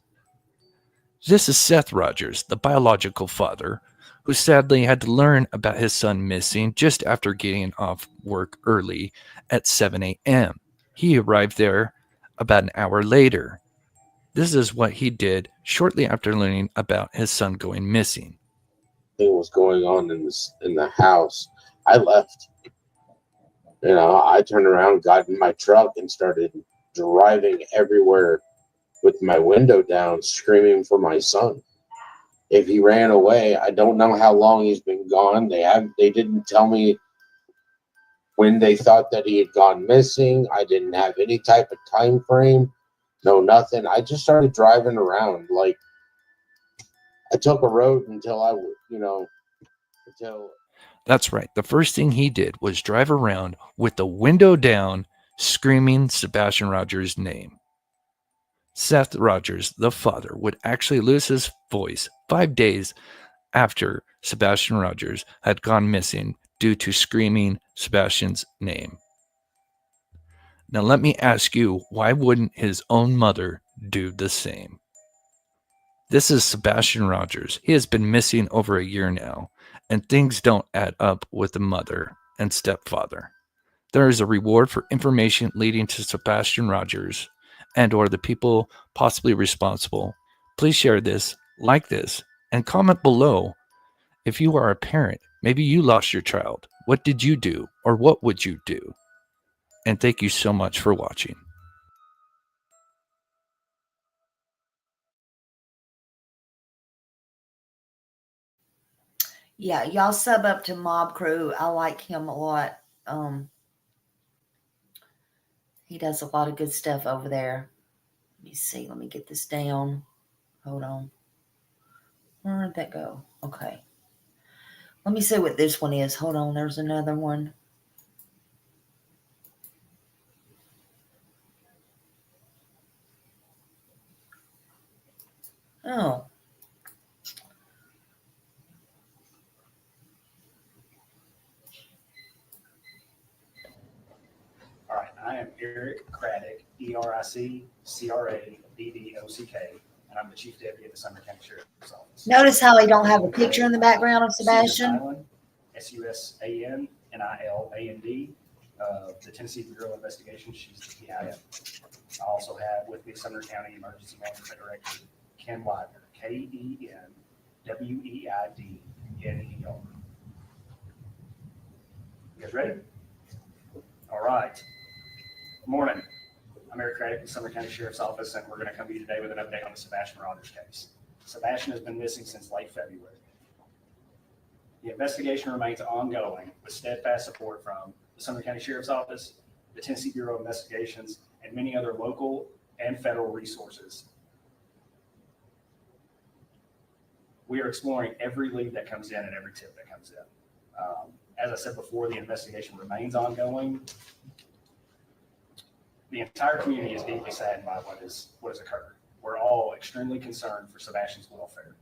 Speaker 10: This is Seth Rogers, the biological father, who sadly had to learn about his son missing just after getting off work early at 7 a.m. He arrived there about an hour later. This is what he did shortly after learning about his son going missing.
Speaker 11: Thing was going on in the house. I left. I turned around, got in my truck, and started driving everywhere with my window down, screaming for my son. If he ran away, I don't know how long he's been gone. They didn't tell me when they thought that he had gone missing. I didn't have any type of time frame. No, nothing. I just started driving around. Like, I took a road until
Speaker 10: That's right. The first thing he did was drive around with the window down, screaming Sebastian Rogers' name. Seth Rogers, the father, would actually lose his voice 5 days after Sebastian Rogers had gone missing due to screaming Sebastian's name. Now let me ask you, why wouldn't his own mother do the same? This is Sebastian Rogers. He has been missing over a year now, and things don't add up with the mother and stepfather. There is a reward for information leading to Sebastian Rogers and or the people possibly responsible. Please share this, like this, and comment below. If you are a parent, maybe you lost your child. What did you do, or what would you do? And thank you so much for watching.
Speaker 1: Yeah, y'all sub up to Mob Crew. I like him a lot. He does a lot of good stuff over there. Let me see. Let me get this down. Hold on. Where did that go? Okay. Let me see what this one is. Hold on. There's another one. Oh.
Speaker 12: All right, I am Eric Craddock, ERIC-CRADDOCK, and I'm the Chief Deputy at the Sumner County Sheriff's Office.
Speaker 1: Notice how they don't have a picture in the background of Sebastian?
Speaker 12: SUSANNILAND, the Tennessee Bureau of Investigation. She's the PIM. I also have with me Sumner County Emergency Management Director Ken Widener, KENWEIDNER. You guys ready? All right. Good morning. I'm Eric Craddock with Sumner County Sheriff's Office, and we're going to come to you today with an update on the Sebastian Rogers case. Sebastian has been missing since late February. The investigation remains ongoing with steadfast support from the Sumner County Sheriff's Office, the Tennessee Bureau of Investigations, and many other local and federal resources. We are exploring every lead that comes in and every tip that comes in. As I said before, the investigation remains ongoing. The entire community is deeply saddened by what has occurred. We're all extremely concerned for Sebastian's welfare.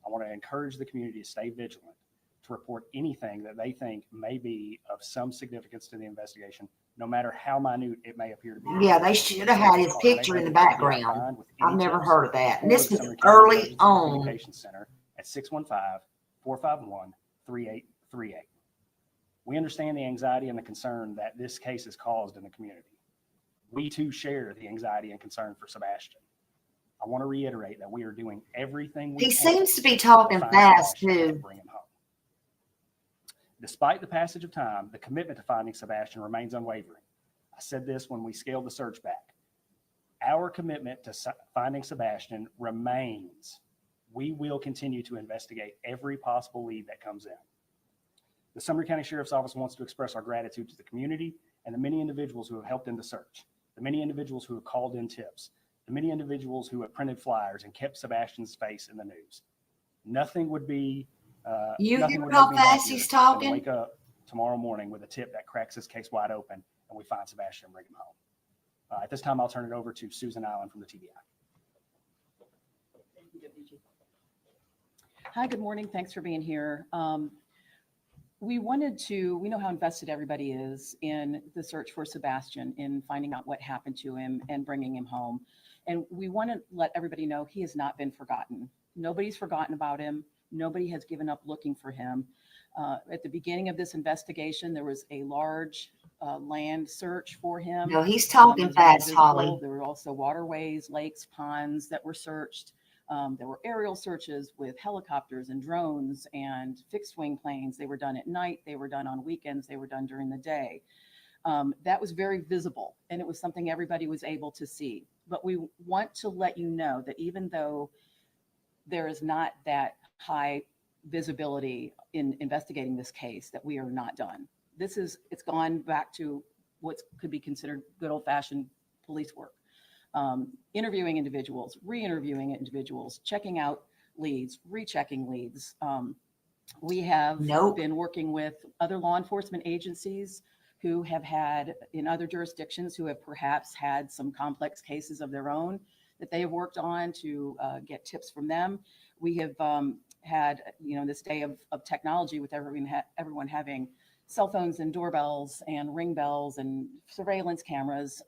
Speaker 12: I want to encourage the community to stay vigilant, to report anything that they think may be of some significance to the investigation, no matter how minute it may appear to be.
Speaker 1: Yeah, they should have had his picture in the background. I've never heard of that. And this was early on.
Speaker 12: Center at 615-451-3838. We understand the anxiety and the concern that this case has caused in the community. We too share the anxiety and concern for Sebastian. I want to reiterate that we are doing everything we can.
Speaker 1: He seems to be talking fast too.
Speaker 12: Bring him home. Despite the passage of time, the commitment to finding Sebastian remains unwavering. I said this when we scaled the search back. Our commitment to finding Sebastian remains. We will continue to investigate every possible lead that comes in. The Sumner County Sheriff's Office wants to express our gratitude to the community and the many individuals who have helped in the search, the many individuals who have called in tips, the many individuals who have printed flyers and kept Sebastian's face in the news. Nothing would be
Speaker 1: you hear how fast he's talking?
Speaker 12: Wake up tomorrow morning with a tip that cracks this case wide open and we find Sebastian and bring him home. At this time, I'll turn it over to Susan Allen from the TBI.
Speaker 13: Hi, good morning. Thanks for being here. We know how invested everybody is in the search for Sebastian, in finding out what happened to him and bringing him home. And we want to let everybody know he has not been forgotten. Nobody's forgotten about him. Nobody has given up looking for him. At the beginning of this investigation, there was a large land search for him.
Speaker 1: No, he's talking fast, Holly.
Speaker 13: There were also waterways, lakes, ponds that were searched. There were aerial searches with helicopters and drones and fixed wing planes. They were done at night. They were done on weekends. They were done during the day. That was very visible, and it was something everybody was able to see. But we want to let you know that even though there is not that high visibility in investigating this case, that we are not done. It's gone back to what could be considered good old-fashioned police work. Interviewing individuals, re-interviewing individuals, checking out leads, rechecking leads. We have been working with other law enforcement agencies who have had, in other jurisdictions, who have perhaps had some complex cases of their own that they have worked on to get tips from them. We have had, this day of technology with everyone having cell phones and doorbells and ring bells and surveillance cameras.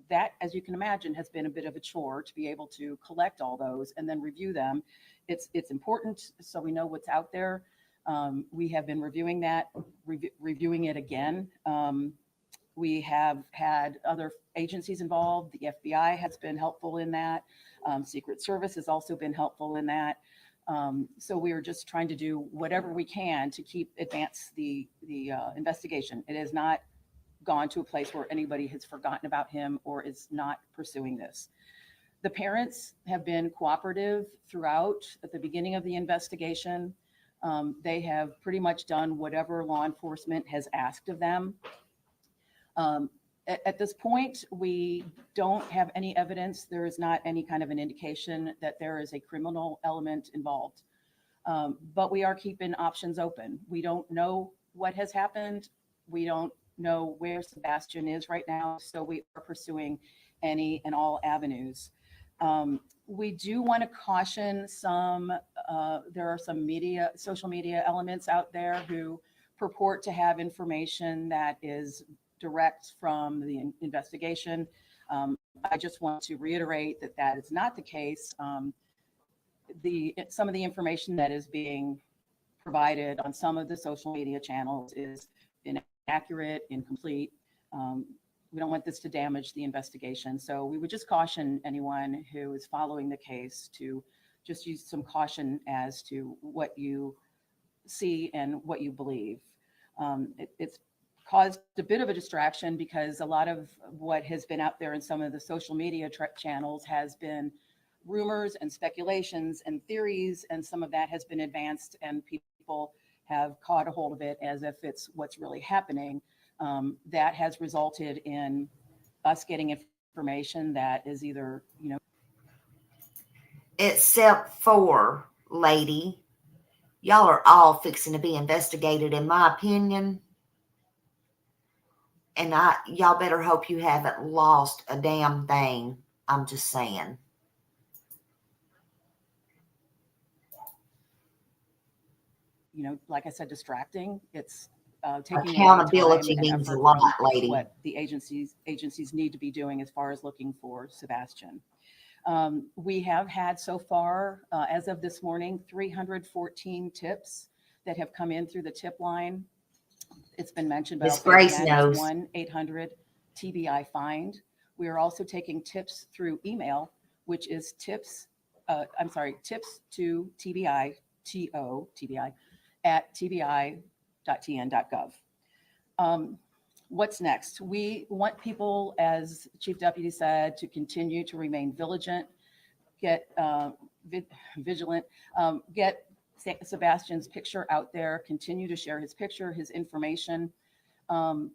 Speaker 13: That, as you can imagine, has been a bit of a chore to be able to collect all those and then review them. It's important so we know what's out there. We have been reviewing that, reviewing it again. We have had other agencies involved. The FBI has been helpful in that. Secret Service has also been helpful in that. So we are just trying to do whatever we can to advance the investigation. It has not gone to a place where anybody has forgotten about him or is not pursuing this. The parents have been cooperative throughout. At the beginning of the investigation, they have pretty much done whatever law enforcement has asked of them. At this point, we don't have any evidence. There is not any kind of an indication that there is a criminal element involved. But we are keeping options open. We don't know what has happened. We don't know where Sebastian is right now. So we are pursuing any and all avenues. We do want to caution there are some social media elements out there who purport to have information that is direct from the investigation. I just want to reiterate that is not the case. Some of the information that is being provided on some of the social media channels is inaccurate, incomplete. We don't want this to damage the investigation. So we would just caution anyone who is following the case to just use some caution as to what you see and what you believe. It's caused a bit of a distraction because a lot of what has been out there in some of the social media channels has been rumors and speculations and theories, and some of that has been advanced and people have caught a hold of it as if it's what's really happening. That has resulted in us getting information that is either,
Speaker 1: except for, lady, y'all are all fixing to be investigated, in my opinion. And y'all better hope you haven't lost a damn thing. I'm just saying.
Speaker 13: Like I said, distracting. It's taking
Speaker 1: accountability means a lot, lady.
Speaker 13: What the agencies need to be doing as far as looking for Sebastian. We have had so far, as of this morning, 314 tips that have come in through the tip line. It's been mentioned about 1-800-TBI-FIND. We are also taking tips through email, which is tips to TBI, TBI, at tbi.tn.gov. What's next? We want people, as Chief Deputy said, to continue to remain vigilant, get Sebastian's picture out there, continue to share his picture, his information. Now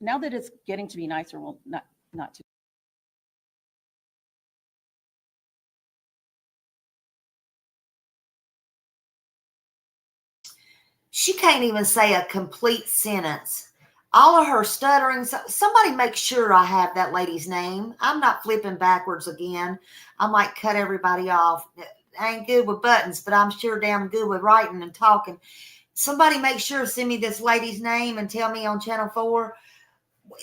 Speaker 13: that it's getting to be nicer, well, not to.
Speaker 1: She can't even say a complete sentence. All of her stuttering. Somebody make sure I have that lady's name. I'm not flipping backwards again. I might cut everybody off. I ain't good with buttons, but I'm sure damn good with writing and talking. Somebody make sure, send me this lady's name and tell me on Channel 4.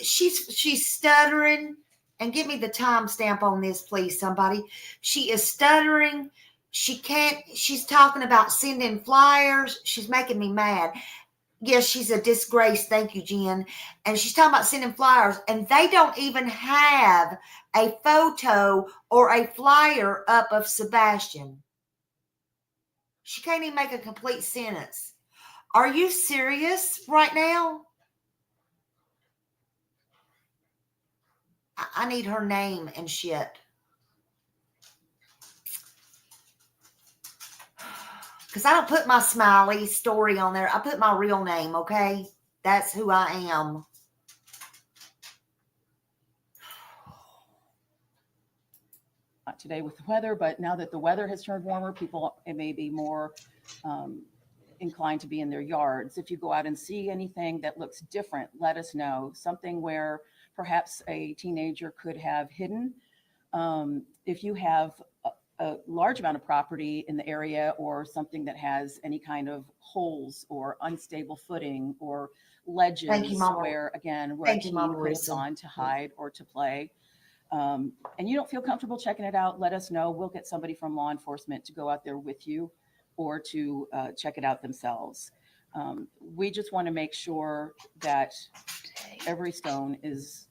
Speaker 1: She's stuttering. And give me the timestamp on this, please, somebody. She is stuttering. She's talking about sending flyers. She's making me mad. Yes, she's a disgrace. Thank you, Jen. And she's talking about sending flyers, and they don't even have a photo or a flyer up of Sebastian. She can't even make a complete sentence. Are you serious right now? I need her name and shit. Because I don't put my smiley story on there. I put my real name, okay? That's who I am.
Speaker 13: Not today with the weather, but now that the weather has turned warmer, people may be more inclined to be in their yards. If you go out and see anything that looks different, let us know. Something where perhaps a teenager could have hidden. If you have a large amount of property in the area, or something that has any kind of holes or unstable footing or ledges, where a teen could have gone to hide or to play, and you don't feel comfortable checking it out, let us know. We'll get somebody from law enforcement to go out there with you, or to check it out themselves. We just want to make sure that every stone is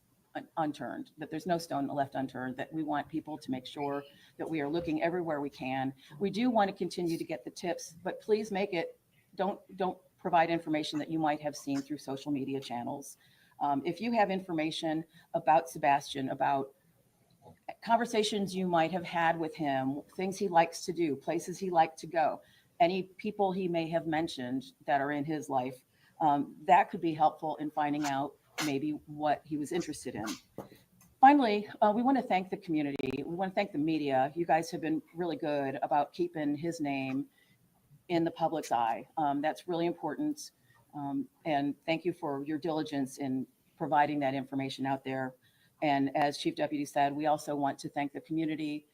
Speaker 13: unturned, that there's no stone left unturned, that we want people to make sure that we are looking everywhere we can. We do want to continue to get the tips, but please don't provide information that you might have seen through social media channels. If you have information about Sebastian, about conversations you might have had with him, things he likes to do, places he liked to go, any people he may have mentioned that are in his life, that could be helpful in finding out maybe what he was interested in. Finally, we want to thank the community. We want to thank the media. You guys have been really good about keeping his name in the public's eye. That's really important. And thank you for your diligence in providing that information out there. And as Chief Deputy said, we also want to thank the community.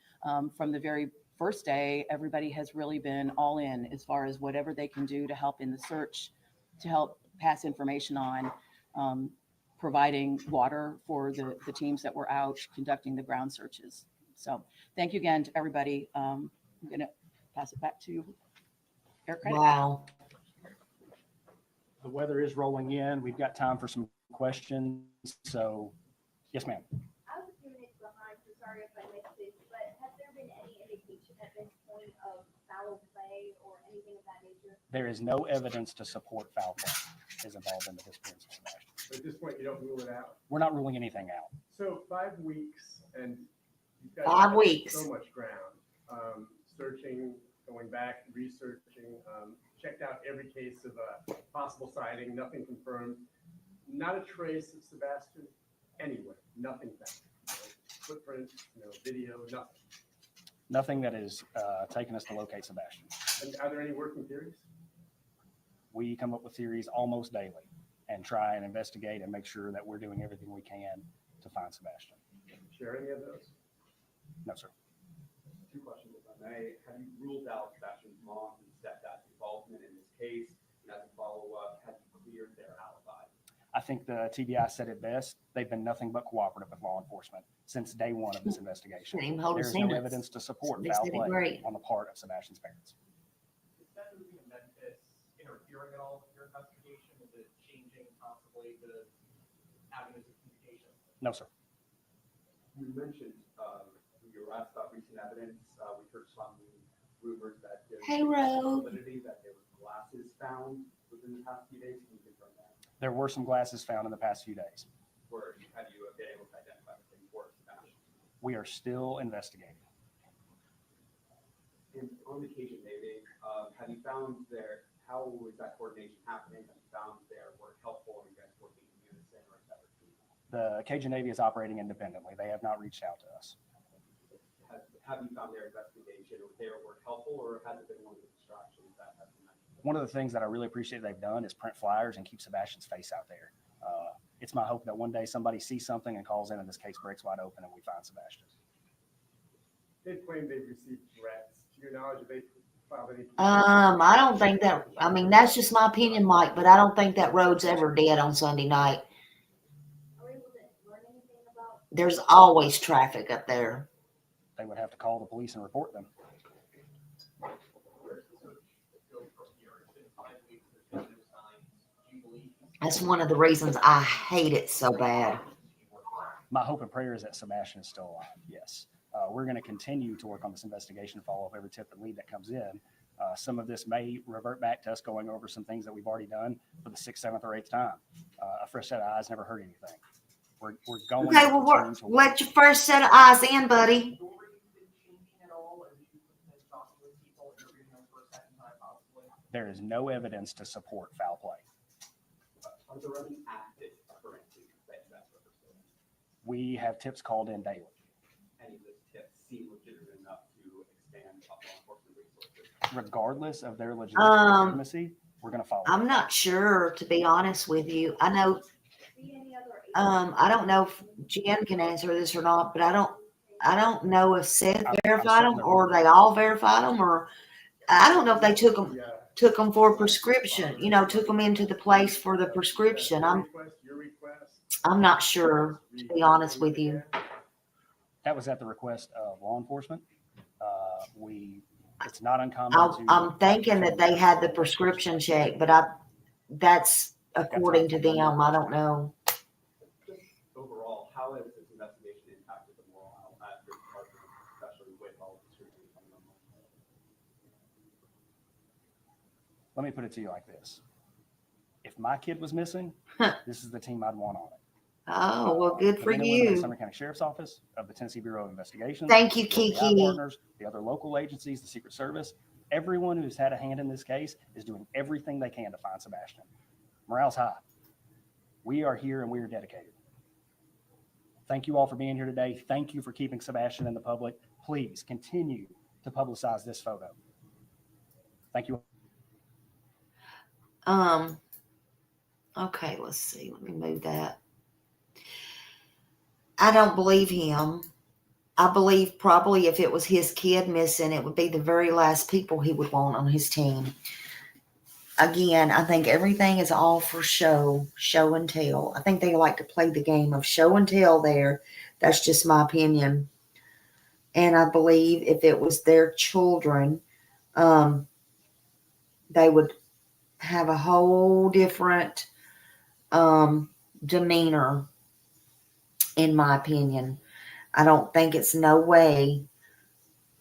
Speaker 13: From the very first day, everybody has really been all in as far as whatever they can do to help in the search, to help pass information on, providing water for the teams that were out conducting the ground searches. So thank you again to everybody. I'm going to pass it back to Eric.
Speaker 1: Wow.
Speaker 12: The weather is rolling in. We've got time for some questions. So, yes, ma'am.
Speaker 14: I was a few minutes behind, so sorry if I missed this, but has there been any indication at this point of foul play or anything of that nature?
Speaker 12: There is no evidence to support foul play is involved in the disappearance of Sebastian.
Speaker 15: But at this point, you don't rule it out.
Speaker 12: We're not ruling anything out.
Speaker 15: So 5 weeks, and you've got
Speaker 1: 5 weeks.
Speaker 15: So much ground. Searching, going back, researching, checked out every case of a possible sighting, nothing confirmed, not a trace of Sebastian anywhere, nothing found. Footprints, video, nothing.
Speaker 12: Nothing that is taking us to locate Sebastian.
Speaker 15: And are there any working theories?
Speaker 12: We come up with theories almost daily and try and investigate and make sure that we're doing everything we can to find Sebastian.
Speaker 15: Share any of those?
Speaker 12: No, sir.
Speaker 16: 2 questions, if I may. Have you ruled out Sebastian's mom and stepdad's involvement in this case? And as a follow-up, have you cleared their alibi?
Speaker 12: I think the TBI said it best. They've been nothing but cooperative with law enforcement since day one of this investigation. There is no evidence to support foul play on the part of Sebastian's parents.
Speaker 16: Is that moving to Memphis interfering at all with your investigation? Is it changing possibly the avenues of communication?
Speaker 12: No, sir.
Speaker 16: You mentioned when you were asked about recent evidence, we heard some rumors that there was validity that there were glasses found within the past few days. Can you confirm that?
Speaker 12: There were some glasses found in the past few days.
Speaker 16: Have you been able to identify if they were Sebastian?
Speaker 12: We are still investigating.
Speaker 16: And on the occasion, maybe, have you found how was that coordination happening? Have you found their work helpful? Are you guys working in unison or separate teams?
Speaker 12: The Cajun Navy is operating independently. They have not reached out to us.
Speaker 16: Have you found their investigation or their work helpful, or has it been one of the distractions that has been mentioned?
Speaker 12: One of the things that I really appreciate they've done is print flyers and keep Sebastian's face out there. It's my hope that one day somebody sees something and calls in and this case breaks wide open and we find Sebastian.
Speaker 15: They claim they've received threats. To your knowledge, have they filed any?
Speaker 1: I don't think that, I mean, that's just my opinion, Mike, but I don't think that road's ever dead on Sunday night. There's always traffic up there.
Speaker 12: They would have to call the police and report them.
Speaker 1: That's one of the reasons I hate it so bad.
Speaker 12: My hope and prayer is that Sebastian is still alive. Yes. We're going to continue to work on this investigation, follow up every tip and lead that comes in. Some of this may revert back to us going over some things that we've already done for the 6th, 7th, or 8th time. A fresh set of eyes never hurt anything. We're going.
Speaker 1: Okay, well, let your first set of eyes in, buddy.
Speaker 12: There is no evidence to support foul play.
Speaker 16: Are there any active forensic investigators?
Speaker 12: We have tips called in daily.
Speaker 16: Any of those tips seem legitimate enough to expand law enforcement resources?
Speaker 12: Regardless of their legitimacy, we're going to follow.
Speaker 1: I'm not sure, to be honest with you. I know, I don't know if Jen can answer this or not, but I don't know if Seth verified them or they all verified them, or I don't know if they took them for a prescription, took them into the place for the prescription. I'm not sure, to be honest with you.
Speaker 12: That was at the request of law enforcement. It's not uncommon.
Speaker 1: I'm thinking that they had the prescription check, but that's according to them. I don't know.
Speaker 16: Overall, how has this investigation impacted the morale at your department, especially with all the scrutiny coming on?
Speaker 12: Let me put it to you like this. If my kid was missing, this is the team I'd want on it.
Speaker 1: Oh, well, good for you.
Speaker 12: The Sumner County Sheriff's Office, of the Tennessee Bureau of Investigation.
Speaker 1: Thank you, Kiki.
Speaker 12: Partners, the other local agencies, the Secret Service. Everyone who's had a hand in this case is doing everything they can to find Sebastian. Morale's high. We are here and we are dedicated. Thank you all for being here today. Thank you for keeping Sebastian in the public. Please continue to publicize this photo. Thank you.
Speaker 1: Okay, let's see. Let me move that. I don't believe him. I believe probably if it was his kid missing, it would be the very last people he would want on his team. Again, I think everything is all for show and tell. I think they like to play the game of show and tell there. That's just my opinion. And I believe if it was their children, they would have a whole different demeanor, in my opinion. I don't think it's no way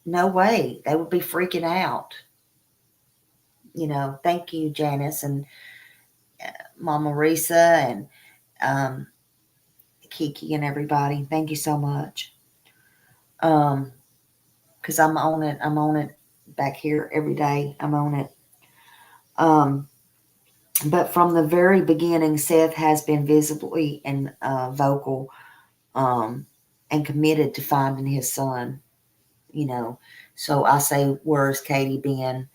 Speaker 1: they would be freaking out. Thank you, Janice and Mama Risa and Kiki and everybody. Thank you so much. Because I'm on it. I'm on it back here every day. I'm on it. But from the very beginning, Seth has been visibly and vocal and committed to finding his son. So I say, where's Katie been?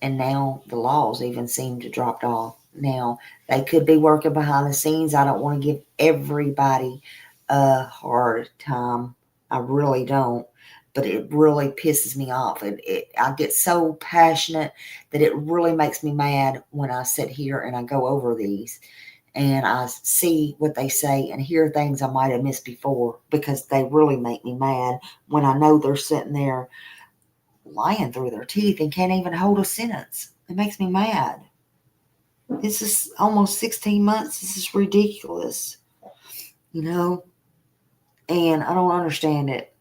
Speaker 1: And now the laws even seem to dropped off. Now, they could be working behind the scenes. I don't want to give everybody a hard time. I really don't. But it really pisses me off. I get so passionate that it really makes me mad when I sit here and I go over these. And I see what they say and hear things I might have missed before, because they really make me mad when I know they're sitting there lying through their teeth and can't even hold a sentence. It makes me mad. This is almost 16 months. This is ridiculous, and I don't understand it.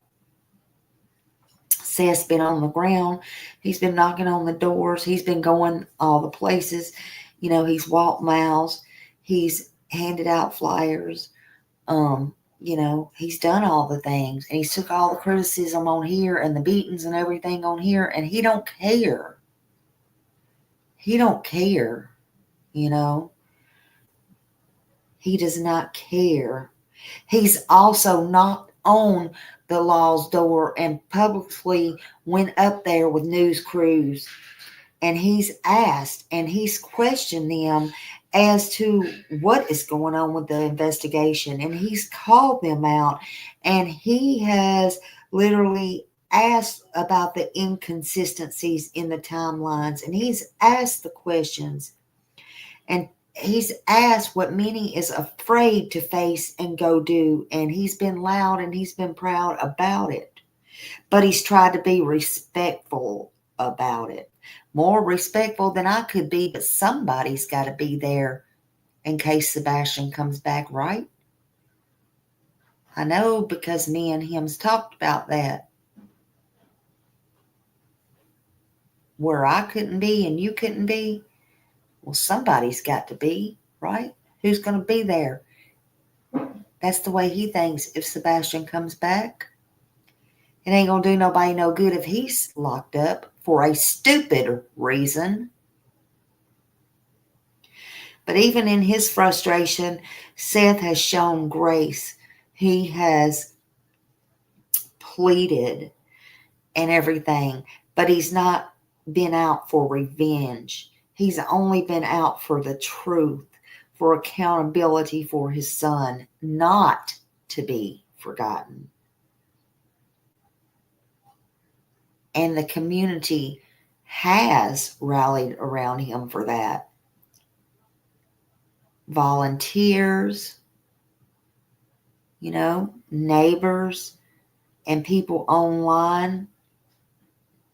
Speaker 1: Seth's been on the ground. He's been knocking on the doors. He's been going all the places. He's walked miles. He's handed out flyers. He's done all the things, and he's took all the criticism on here and the beatings and everything on here, and he don't care. He don't care, He does not care. He's also knocked on the law's door and publicly went up there with news crews, and he's asked and he's questioned them as to what is going on with the investigation, and he's called them out, and he has literally asked about the inconsistencies in the timelines, and he's asked the questions, and he's asked what many is afraid to face and go do, and he's been loud and he's been proud about it, but he's tried to be respectful about it. More respectful than I could be, but somebody's got to be there in case Sebastian comes back, right? I know, because me and him's talked about that. Where I couldn't be and you couldn't be, well, somebody's got to be, right? Who's going to be there? That's the way he thinks. If Sebastian comes back, it ain't going to do nobody no good if he's locked up for a stupid reason. But even in his frustration, Seth has shown grace. He has pleaded and everything, but he's not been out for revenge. He's only been out for the truth, for accountability for his son, not to be forgotten. And the community has rallied around him for that. Volunteers, neighbors, and people online,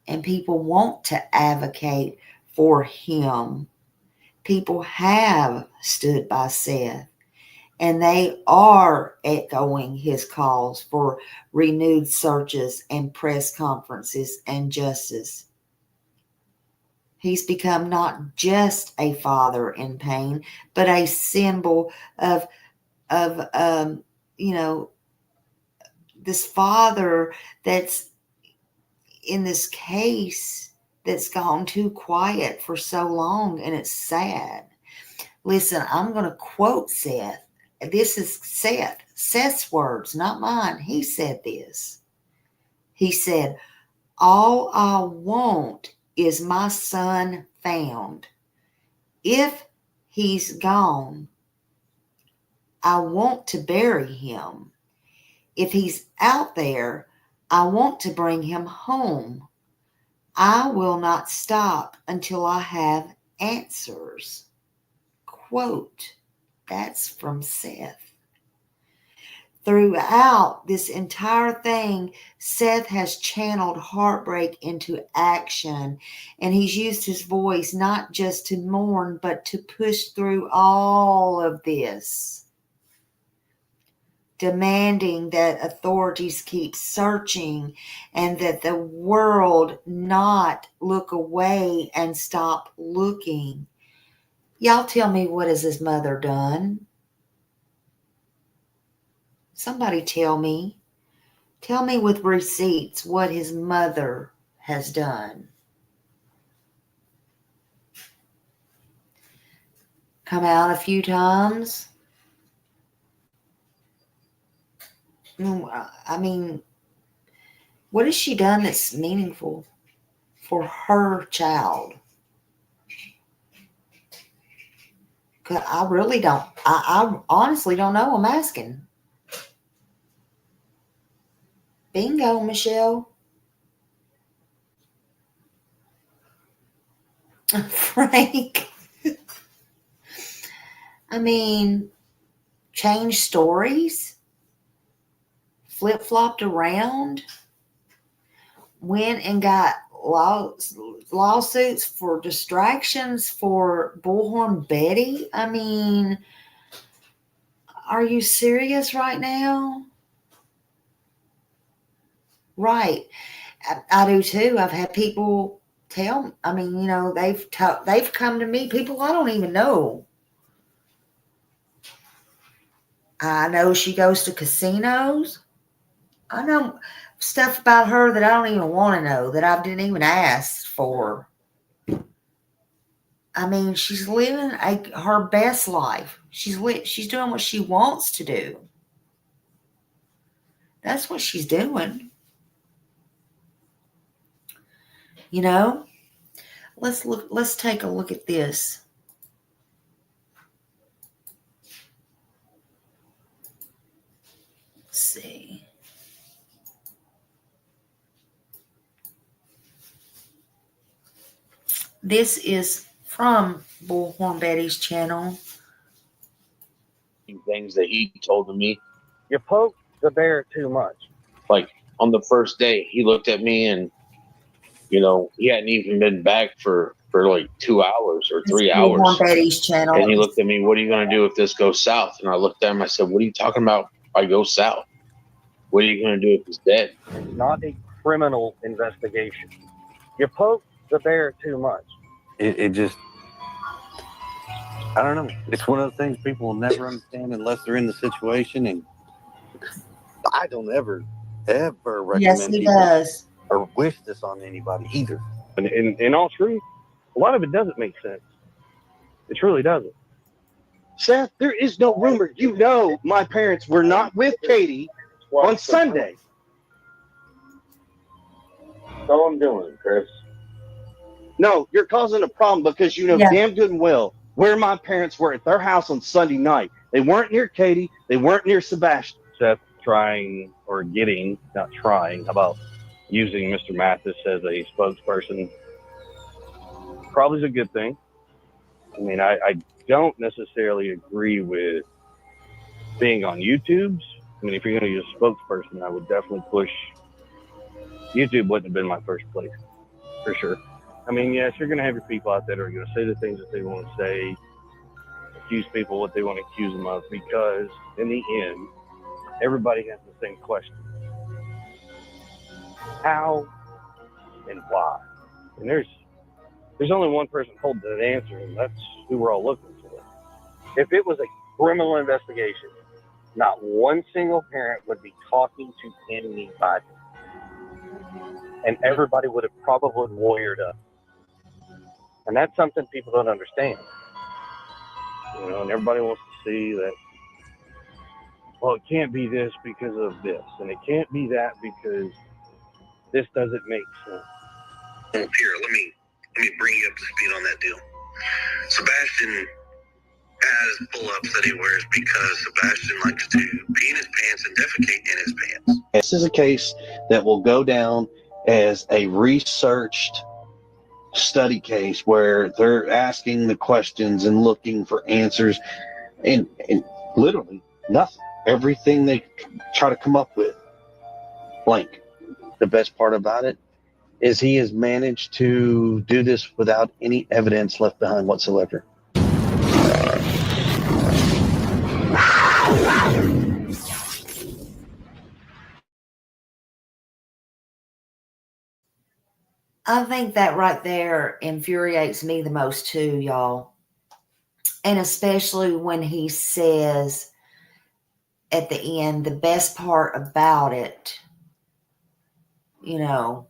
Speaker 1: and people want to advocate for him. People have stood by Seth, and they are echoing his calls for renewed searches and press conferences and justice. He's become not just a father in pain, but a symbol of this father that's in this case that's gone too quiet for so long, and it's sad. Listen, I'm going to quote Seth. This is Seth's words, not mine. He said this. He said, "All I want is my son found. If he's gone, I want to bury him. If he's out there, I want to bring him home. I will not stop until I have answers." Quote. That's from Seth. Throughout this entire thing, Seth has channeled heartbreak into action, and he's used his voice not just to mourn, but to push through all of this, demanding that authorities keep searching and that the world not look away and stop looking. Y'all tell me, what has his mother done? Somebody tell me with receipts what his mother has done. Come out a few times. I mean, what has she done that's meaningful for her child? Cause I really don't. I honestly don't know. I'm asking. Bingo, Michelle. Frank. I mean, change stories. Flip-flopped around. Went and got lawsuits for distractions for Bullhorn Betty. I mean, are you serious right now? Right. I do too. I've had people tell, I mean, you know, they've come to me, people I don't even know. I know she goes to casinos. I know stuff about her that I don't even want to know, that I didn't even ask for. I mean, she's living her best life. She's doing what she wants to do. That's what she's doing. You know? Let's take a look at this. Let's see. This is from Bullhorn Betty's channel.
Speaker 11: Things that he told me.
Speaker 17: You poke the bear too much.
Speaker 11: Like on the first day, he looked at me and, you know, he hadn't even been back for like 2 hours or 3 hours.
Speaker 1: Bullhorn Betty's channel.
Speaker 11: And he looked at me, what are you going to do if this goes south? And I looked at him, I said, what are you talking about if I go south? What are you going to do if he's dead?
Speaker 17: It's not a criminal investigation. You poke the bear too much.
Speaker 18: It just, I don't know. It's one of those things people will never understand unless they're in the situation. And I don't ever recommend
Speaker 1: Yes, he
Speaker 18: people
Speaker 1: does.
Speaker 18: or wish this on anybody either.
Speaker 17: And in all truth, a lot of it doesn't make sense. It truly doesn't. Seth, there is no rumor. You know my parents were not with Katie on Sunday.
Speaker 11: That's all I'm doing, Chris.
Speaker 17: No, you're causing a problem because you know damn good and well where my parents were at their house on Sunday night. They weren't near Katie. They weren't near Sebastian. Seth trying or getting, not trying, how about using Mr. Mathis as a spokesperson probably is a good thing. I mean, I don't necessarily agree with being on YouTube's. I mean, if you're going to use a spokesperson, I would definitely push. YouTube wouldn't have been my first place, for sure. I mean, yes, you're going to have your people out there that are going to say the things that they want to say, accuse people what they want to accuse them of, because in the end, everybody has the same question. How and why? And there's only one person holding that answer, and that's who we're all looking for. If it was a criminal investigation, not one single parent would be talking to anybody. And everybody would have probably lawyered up. And that's something people don't understand. You know, and everybody wants to see that, well, it can't be this because of this, and it can't be that because this doesn't make sense.
Speaker 19: Here, let me bring you up to speed on that deal. Sebastian has pull-ups that he wears because Sebastian likes to pee in his pants and defecate in his pants.
Speaker 17: This is a case that will go down as a researched study case where they're asking the questions and looking for answers and literally nothing. Everything they try to come up with, blank. The best part about it is he has managed to do this without any evidence left behind whatsoever.
Speaker 1: I think that right there infuriates me the most too, y'all. And especially when he says at the end, the best part about it, you know,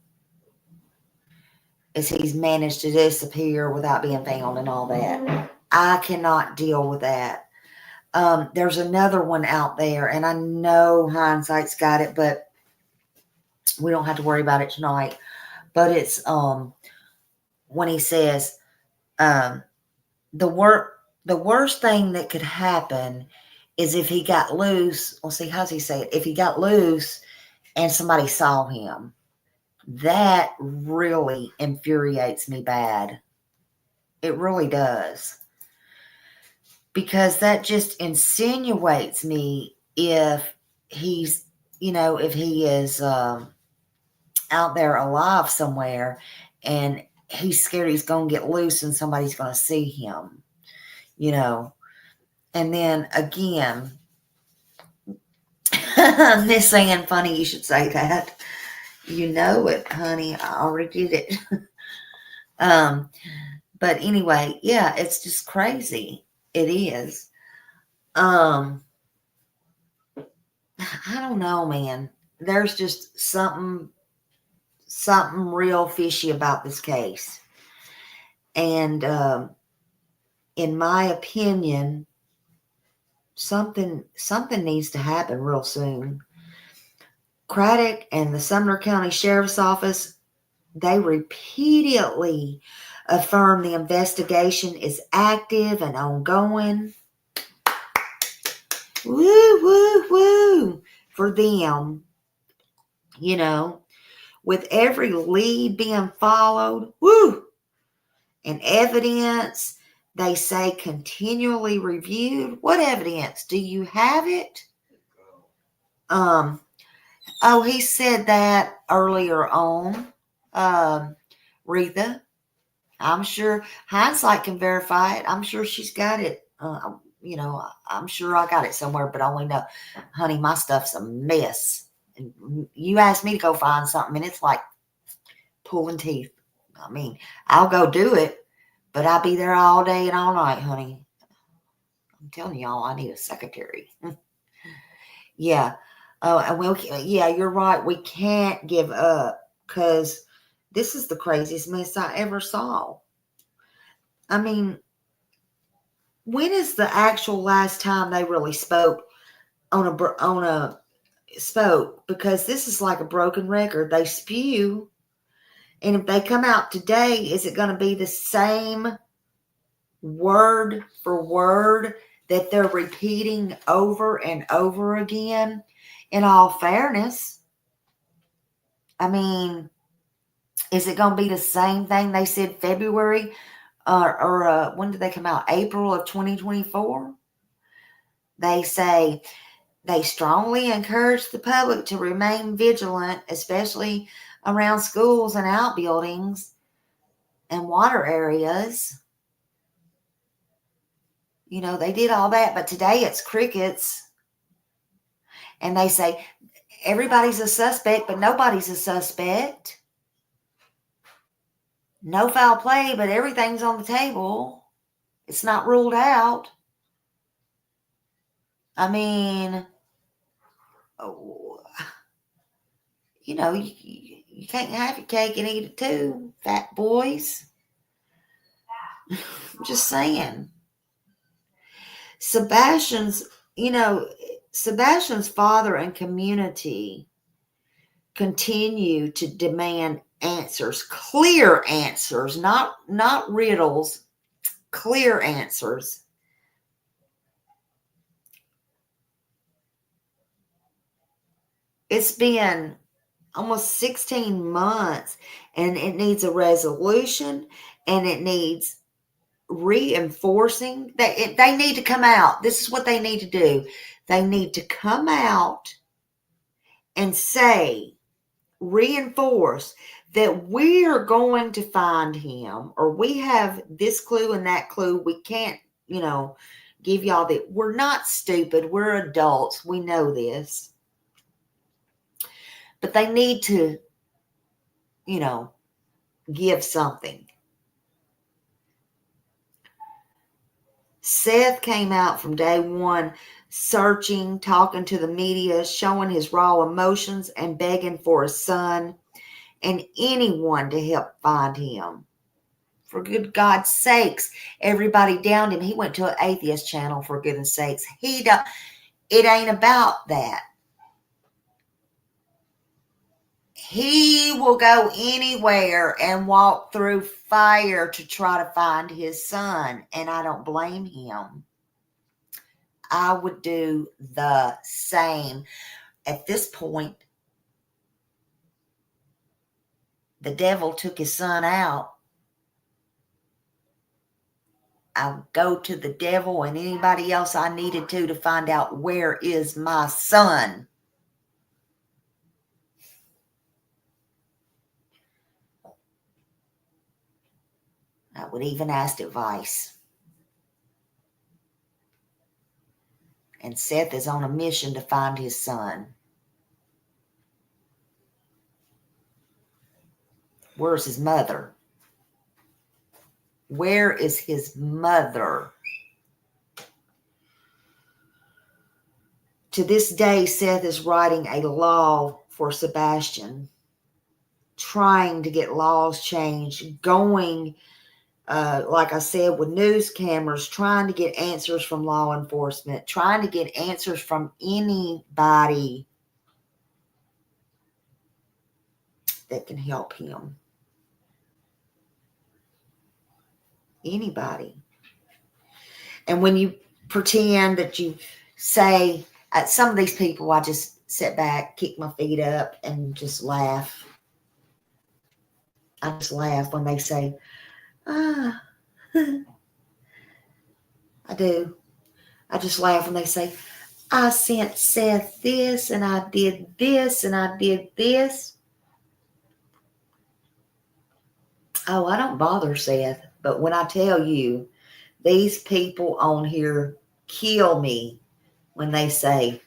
Speaker 1: is he's managed to disappear without being found and all that. I cannot deal with that. There's another one out there, and I know hindsight's got it, but we don't have to worry about it tonight. But it's when he says the worst thing that could happen is if he got loose. Well, see, how's he say it? If he got loose and somebody saw him, that really infuriates me bad. It really does. Because that just insinuates me if he's, if he is out there alive somewhere and he's scared he's going to get loose and somebody's going to see him, And then again, Miss saying, funny you should say that. You know it, honey. I already did it. But anyway, yeah, it's just crazy. It is. I don't know, man. There's just something real fishy about this case. And in my opinion, something needs to happen real soon. Craddock and the Sumner County Sheriff's Office, they repeatedly affirm the investigation is active and ongoing. Woo, woo, woo for them, with every lead being followed, woo, and evidence, they say, continually reviewed. What evidence? Do you have it? Oh, he said that earlier on. Retha, I'm sure hindsight can verify it. I'm sure she's got it. I'm sure I got it somewhere, but I only know, honey, my stuff's a mess. And you asked me to go find something, and it's like pulling teeth. I mean, I'll go do it, but I'll be there all day and all night, honey. I'm telling y'all, I need a secretary. Yeah. And yeah, you're right. We can't give up because this is the craziest mess I ever saw. I mean, when is the actual last time they really spoke spoke? Because this is like a broken record. They spew, and if they come out today, is it going to be the same word for word that they're repeating over and over again? In all fairness, I mean, is it going to be the same thing they said February or when did they come out? April of 2024? They say they strongly encourage the public to remain vigilant, especially around schools and outbuildings and water areas. They did all that, but today it's crickets. And they say everybody's a suspect, but nobody's a suspect. No foul play, but everything's on the table. It's not ruled out. I mean, you can't have your cake and eat it too, fat boys. I'm just saying. Sebastian's father and community continue to demand answers, clear answers, not riddles, clear answers. It's been almost 16 months, and it needs a resolution, and it needs reinforcing. They need to come out. This is what they need to do. They need to come out and say, reinforce that we are going to find him, or we have this clue and that clue. We can't, give y'all that. We're not stupid. We're adults. We know this. But they need to, give something. Seth came out from day one searching, talking to the media, showing his raw emotions, and begging for his son and anyone to help find him. For good God's sakes, everybody downed him. He went to an atheist channel, for goodness sakes. It ain't about that. He will go anywhere and walk through fire to try to find his son, and I don't blame him. I would do the same. At this point, the devil took his son out. I would go to the devil and anybody else I needed to find out, where is my son? I would even ask advice. And Seth is on a mission to find his son. Where's his mother? Where is his mother? To this day, Seth is writing a law for Sebastian, trying to get laws changed, going, like I said, with news cameras, trying to get answers from law enforcement, trying to get answers from anybody that can help him. Anybody. And when you pretend that you say, some of these people, I just sit back, kick my feet up, and just laugh. I just laugh when they say, I do. I just laugh when they say, I sent Seth this, and I did this, and I did this. Oh, I don't bother Seth. But when I tell you, these people on here kill me when they say,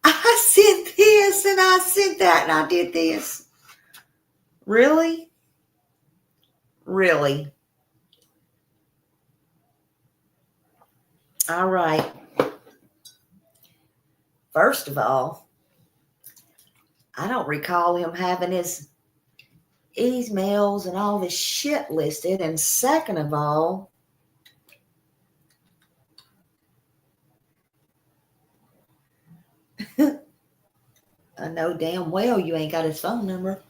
Speaker 1: I sent this, and I sent that, and I did this. Really? Really? All right. First of all, I don't recall him having his emails and all this shit listed. And second of all, I know damn well you ain't got his phone number.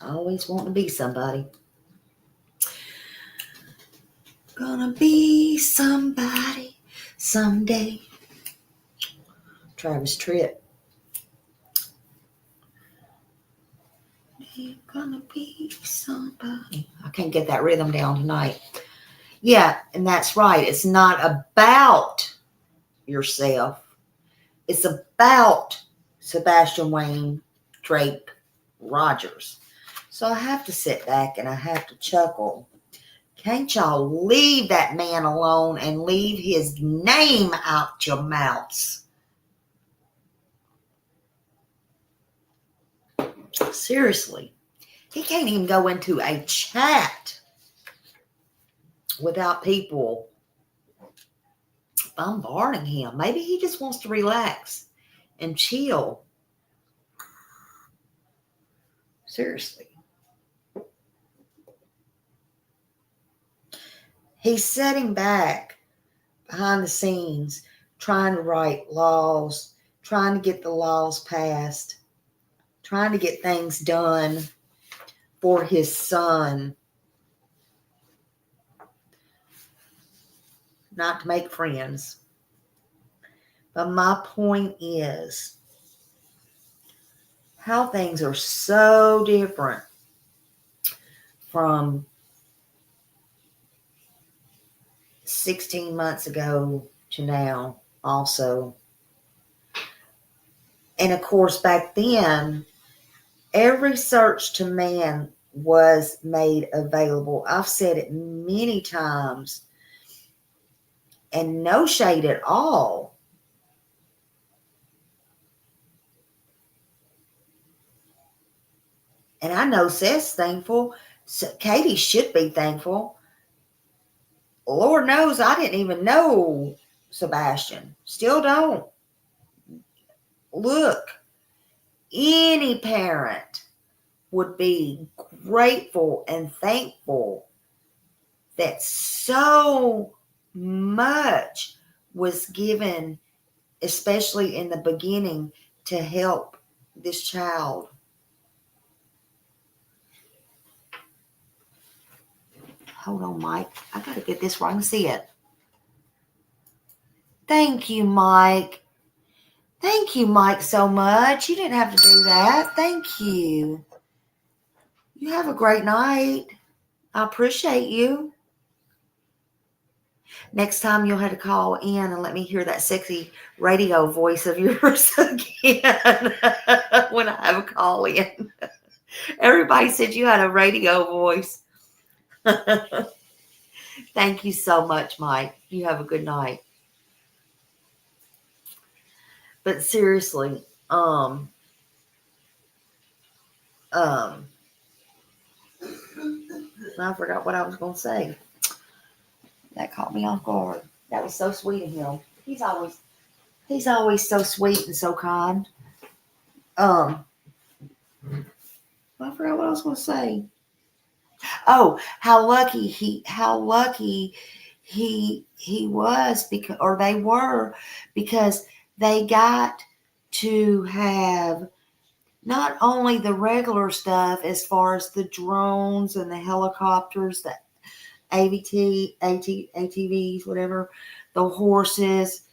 Speaker 1: Always wanting to be somebody. Gonna be somebody someday. Travis Tritt. You're gonna be somebody. I can't get that rhythm down tonight. Yeah, and that's right. It's not about yourself. It's about Sebastian Wayne Drake Rogers. So I have to sit back and I have to chuckle. Can't y'all leave that man alone and leave his name out your mouths? Seriously. He can't even go into a chat without people bombarding him. Maybe he just wants to relax and chill. Seriously. He's sitting back behind the scenes, trying to write laws, trying to get the laws passed, trying to get things done for his son. Not to make friends. But my point is, how things are so different from 16 months ago to now also. And of course, back then, every search to man was made available. I've said it many times, and no shade at all. And I know Seth's thankful So Katie should be thankful. Lord knows I didn't even know Sebastian. Still don't. Look, any parent would be grateful and thankful that so much was given, especially in the beginning, to help this child. Hold on, Mike. I got to get this where I can see it. Thank you, Mike. Thank you, Mike, so much. You didn't have to do that. Thank you. You have a great night. I appreciate you. Next time you'll have to call in and let me hear that sexy radio voice of yours again when I have a call in. Everybody said you had a radio voice. Thank you so much, Mike. You have a good night. But seriously, I forgot what I was going to say. That caught me off guard. That was so sweet of him. He's always so sweet and so kind. I forgot what I was going to say. Oh, how lucky he was, because, or they were, because they got to have not only the regular stuff as far as the drones and the helicopters, the ATVs, whatever, the horses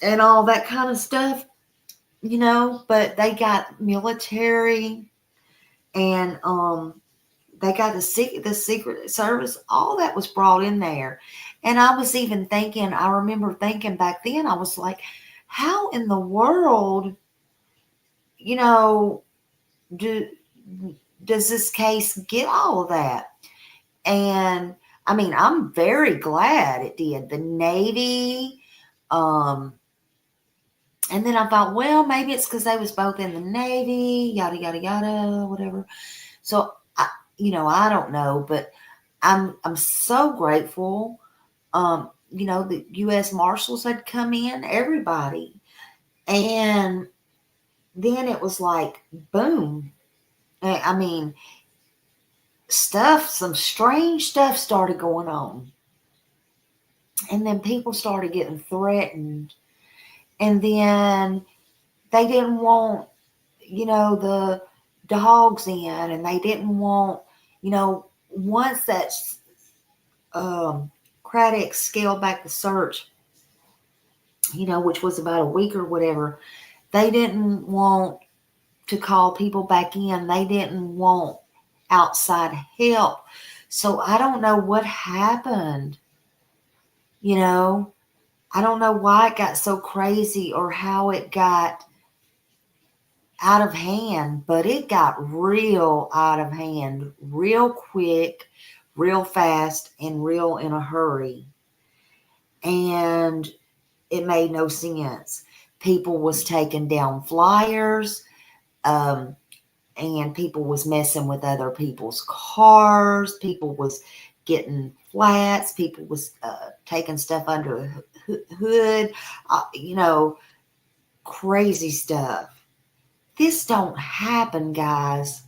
Speaker 1: and all that kind of stuff, but they got military and they got the Secret Service. All that was brought in there. And I was even thinking, I remember thinking back then, I was like, how in the world, does this case get all of that? And I mean, I'm very glad it did. The Navy, and then I thought, well, maybe it's because they was both in the Navy, yada, yada, yada, whatever. So, I don't know, but I'm so grateful. The U.S. Marshals had come in, everybody. And then it was like, boom. I mean, some strange stuff started going on. And then people started getting threatened. And then they didn't want, the dogs in, and they didn't want, once that Craddock scaled back the search, which was about a week or whatever, they didn't want to call people back in. They didn't want outside help. So I don't know what happened. I don't know why it got so crazy or how it got out of hand, but it got real out of hand, real quick, real fast, and real in a hurry. And it made no sense. People was taking down flyers, and people was messing with other people's cars. People was getting flats. People was taking stuff under the hood, crazy stuff. This don't happen, guys.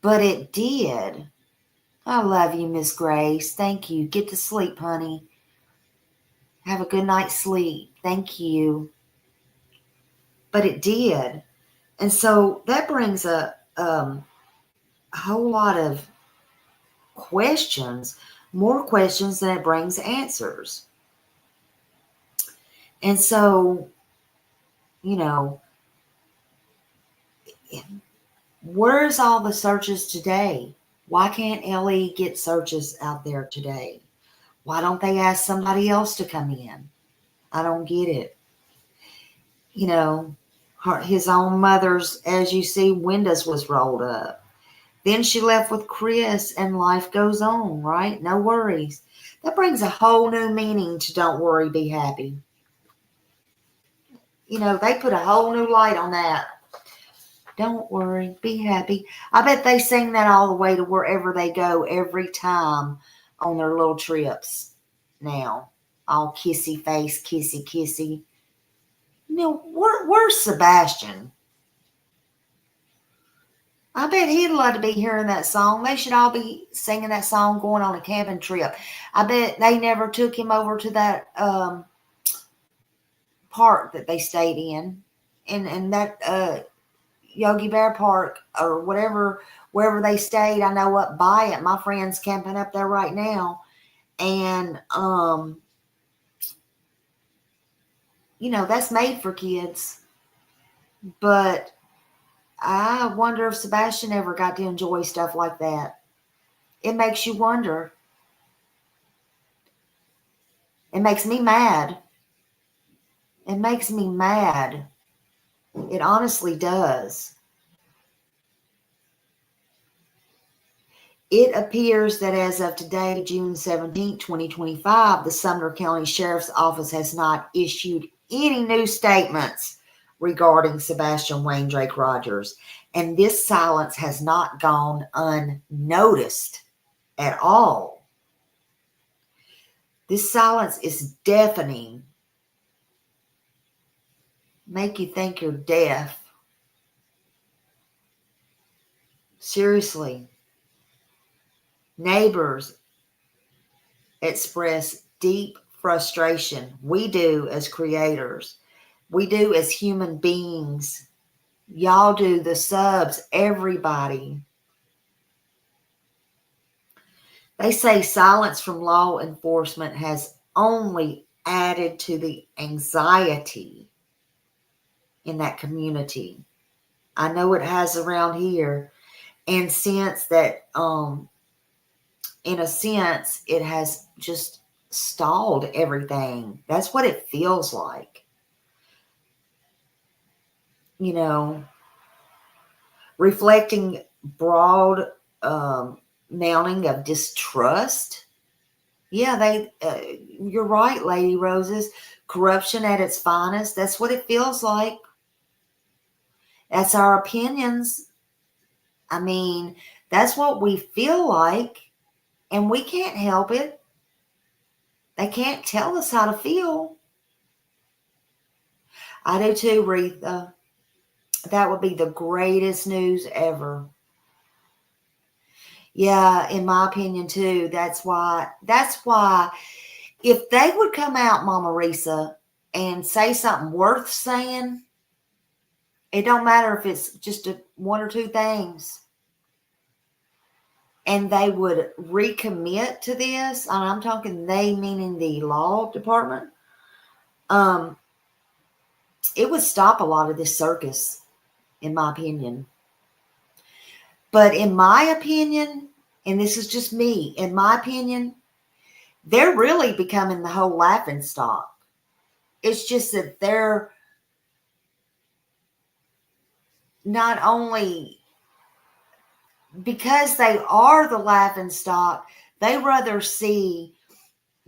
Speaker 1: But it did. I love you, Miss Grace. Thank you. Get to sleep, honey. Have a good night's sleep. Thank you. But it did. And so that brings a whole lot of questions, more questions than it brings answers. And so, where's all the searches today? Why can't LE get searches out there today? Why don't they ask somebody else to come in? I don't get it. His own mother's, as you see, windows was rolled up. Then she left with Chris and life goes on, right? No worries. That brings a whole new meaning to don't worry, be happy. They put a whole new light on that. Don't worry. Be happy. I bet they sing that all the way to wherever they go every time on their little trips now. All kissy face, kissy, kissy. You know, where's Sebastian? I bet he'd love to be hearing that song. They should all be singing that song going on a camping trip. I bet they never took him over to that park that they stayed in. And that Yogi Bear Park or whatever, wherever they stayed, I know up by it. My friend's camping up there right now. And, you know, that's made for kids. But I wonder if Sebastian ever got to enjoy stuff like that. It makes you wonder. It makes me mad. It makes me mad. It honestly does. It appears that as of today, June 17, 2025, the Sumner County Sheriff's Office has not issued any new statements regarding Sebastian Wayne Drake Rogers. And this silence has not gone unnoticed at all. This silence is deafening. Make you think you're deaf. Seriously. Neighbors express deep frustration. We do as creators. We do as human beings. Y'all do, the subs, everybody. They say silence from law enforcement has only added to the anxiety in that community. I know it has around here. And since that, in a sense, it has just stalled everything. That's what it feels like. You know, reflecting broad mounting of distrust. Yeah, you're right, Lady Roses. Corruption at its finest. That's what it feels like. That's our opinions. I mean, that's what we feel like, and we can't help it. They can't tell us how to feel. I do too, Retha. That would be the greatest news ever. Yeah, in my opinion too. That's why if they would come out, Mama Risa, and say something worth saying, it don't matter if it's just one or two things, and they would recommit to this, and I'm talking they meaning the law department, it would stop a lot of this circus, in my opinion. But in my opinion, and this is just me, in my opinion, they're really becoming the whole laughing stock. It's just that they're not only, because they are the laughing stock, they rather see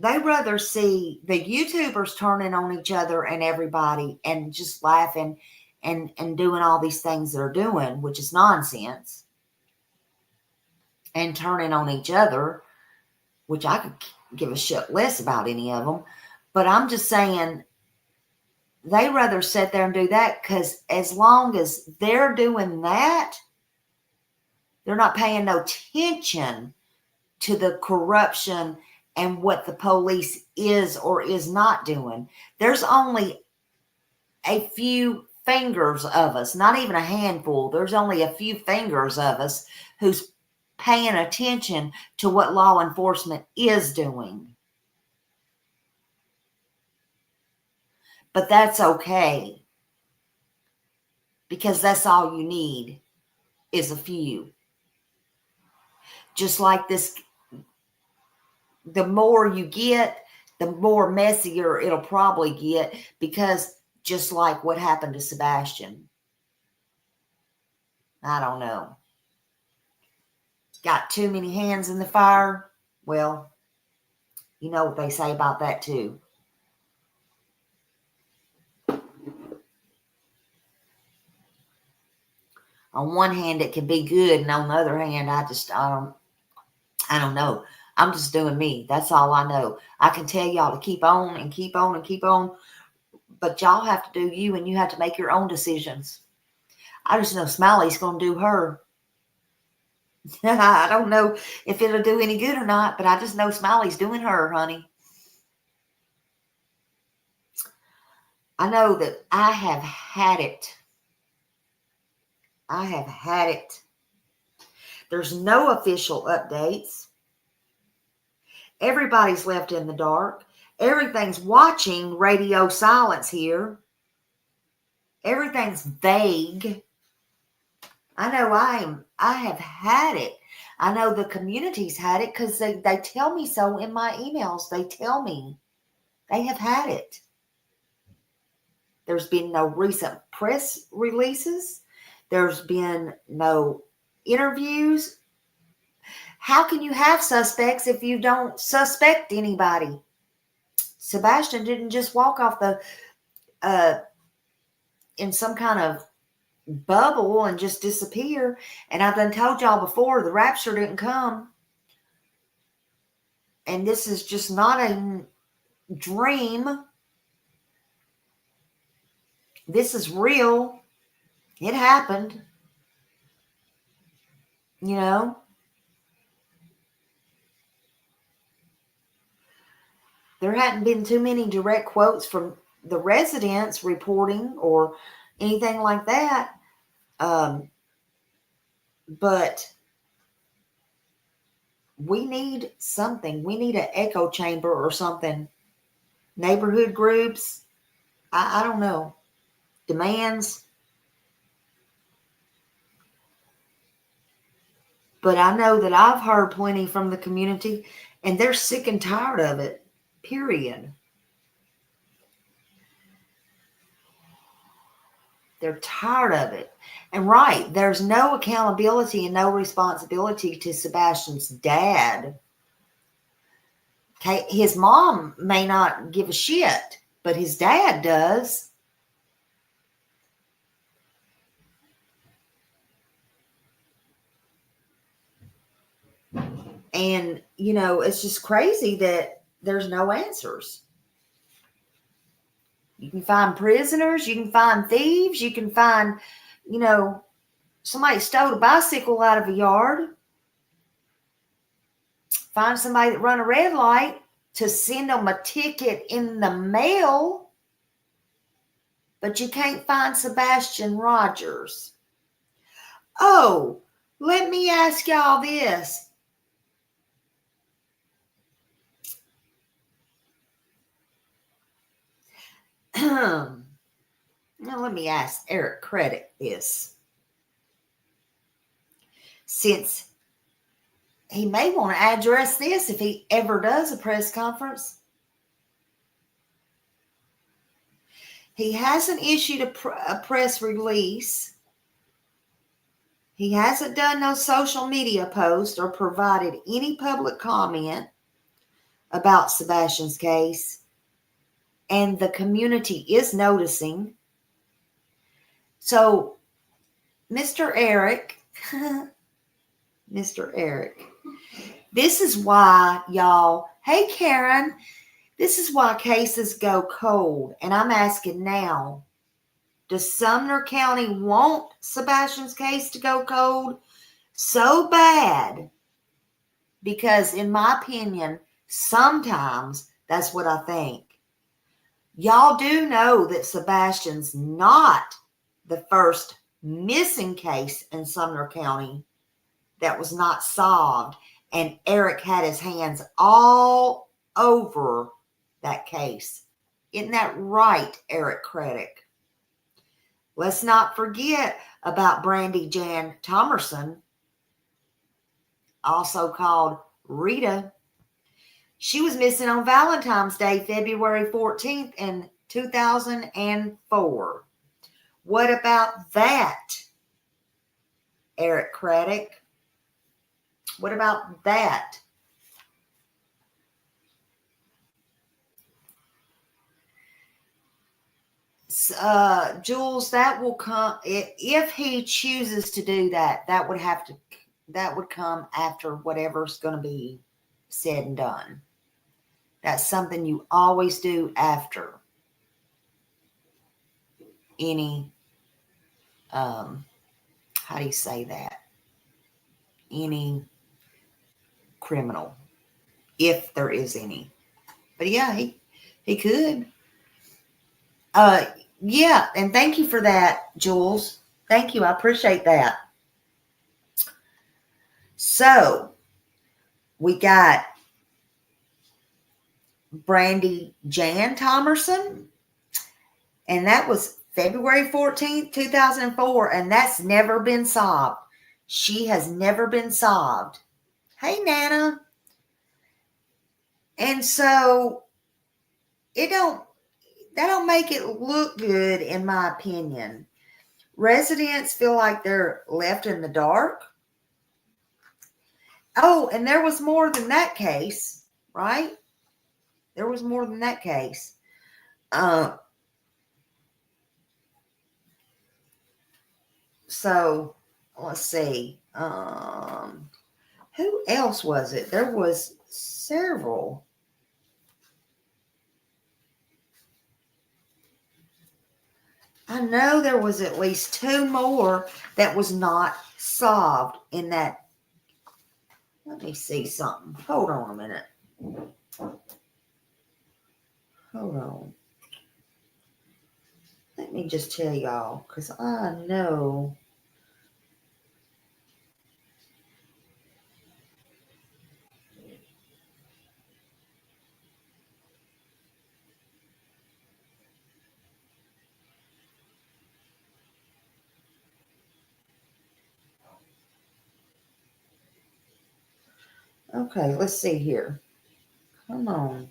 Speaker 1: the YouTubers turning on each other and everybody and just laughing and doing all these things they're doing, which is nonsense, and turning on each other, which I could give a shit less about any of them. But I'm just saying, they rather sit there and do that, because as long as they're doing that, they're not paying no attention to the corruption and what the police is or is not doing. There's only a few fingers of us, not even a handful. There's only a few fingers of us who's paying attention to what law enforcement is doing. But that's okay, because that's all you need is a few. Just like this, the more you get, the more messier it'll probably get, because just like what happened to Sebastian. I don't know. Got too many hands in the fire? Well, you know what they say about that too. On one hand, it can be good, and on the other hand, I don't know. I'm just doing me. That's all I know. I can tell y'all to keep on and keep on and keep on, but y'all have to do you, and you have to make your own decisions. I just know Smiley's going to do her. I don't know if it'll do any good or not, but I just know Smiley's doing her, honey. I know that I have had it. I have had it. There's no official updates. Everybody's left in the dark. Everything's watching radio silence here. Everything's vague. I know I have had it. I know the community's had it because they tell me so in my emails. They tell me they have had it. There's been no recent press releases. There's been no interviews. How can you have suspects if you don't suspect anybody? Sebastian didn't just walk off in some kind of bubble and just disappear. And I've done told y'all before, the rapture didn't come. And this is just not a dream. This is real. It happened. You know? There hadn't been too many direct quotes from the residents reporting or anything like that. But we need something. We need an echo chamber or something. Neighborhood groups. I don't know. Demands. But I know that I've heard plenty from the community, and they're sick and tired of it. Period. They're tired of it. And right, there's no accountability and no responsibility to Sebastian's dad. Okay, his mom may not give a shit, but his dad does. And, you know, it's just crazy that there's no answers. You can find prisoners, you can find thieves, you can find, you know, somebody stole a bicycle out of a yard. Find somebody that run a red light to send them a ticket in the mail. But you can't find Sebastian Rogers. Oh, let me ask y'all this. Now let me ask Eric Credit this. Since he may want to address this if he ever does a press conference. He hasn't issued a press release. He hasn't done no social media post or provided any public comment about Sebastian's case. And the community is noticing. So, Mr. Eric, Mr. Eric, this is why, y'all, hey, Karen, this is why cases go cold. And I'm asking now, does Sumner County want Sebastian's case to go cold so bad? Because in my opinion, sometimes that's what I think. Y'all do know that Sebastian's not the first missing case in Sumner County that was not solved. And Eric had his hands all over that case. Isn't that right, Eric Credit? Let's not forget about Brandy Jan Thomerson, also called Rita. She was missing on Valentine's Day, February 14th in 2004. What about that, Eric Craddock? What about that? Jules, that will come if he chooses to do that. That would come after whatever's going to be said and done. That's something you always do after any how do you say that? Any criminal, if there is any. But yeah, he could. Yeah, and thank you for that, Jules. Thank you. I appreciate that. So we got Brandy Jan Thomerson, and that was February 14th, 2004, and that's never been solved. She has never been solved. Hey, Nana. And so that don't make it look good, in my opinion. Residents feel like they're left in the dark. Oh, and there was more than that case, right? There was more than that case. So let's see. Who else was it? There was several. I know there was at least 2 more that was not solved in that. Let me see something. Hold on a minute. Hold on. Let me just tell y'all, because I know. Okay, let's see here. Come on.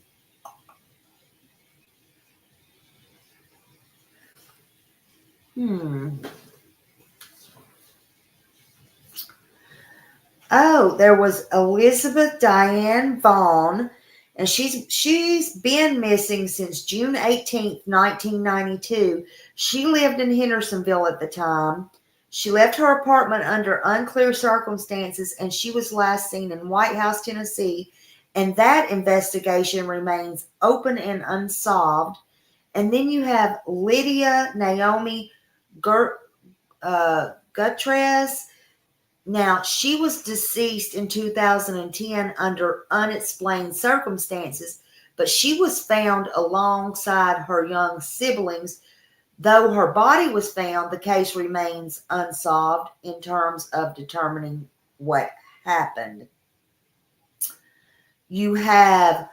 Speaker 1: Oh, there was Elizabeth Diane Vaughn, and she's been missing since June 18th, 1992. She lived in Hendersonville at the time. She left her apartment under unclear circumstances, and she was last seen in White House, Tennessee, and that investigation remains open and unsolved. And then you have Lydia Naomi Gutierrez. Now, she was deceased in 2010 under unexplained circumstances, but she was found alongside her young siblings. Though her body was found, the case remains unsolved in terms of determining what happened. You have